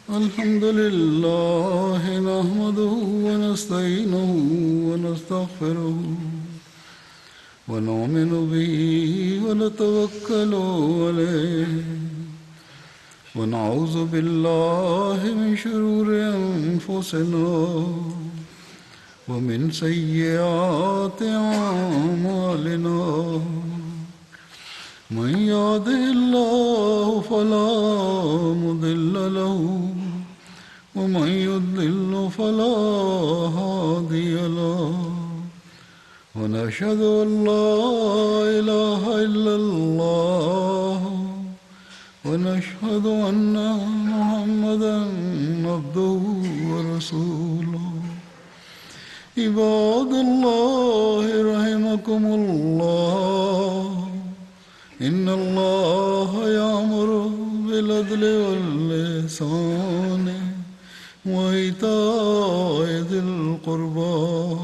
الحمد لله نحمده ونستعينه ونستغفره ونؤمن به ونتوكل عليه ونعوذ بالله من شرور أنفسنا ومن سيئات أعمالنا. من يهده الله فلا مضل له ومن يضلل فلا هادي له ونشهد أن لا إله إلا الله ونشهد أن محمدا عبده ورسوله عباد الله رحمكم الله إن الله يأمر بالعدل والإحسان وإيتاء ذي القربى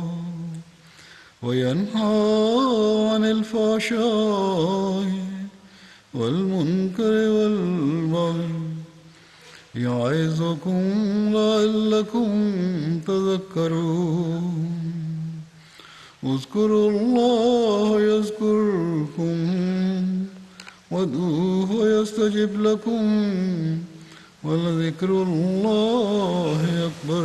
وينهى عن الفحشاء والمنكر والبغي يعظكم لعلكم تذكرون اذكروا الله يذكركم وادعوه يستجب لكم ولذكر الله أكبر.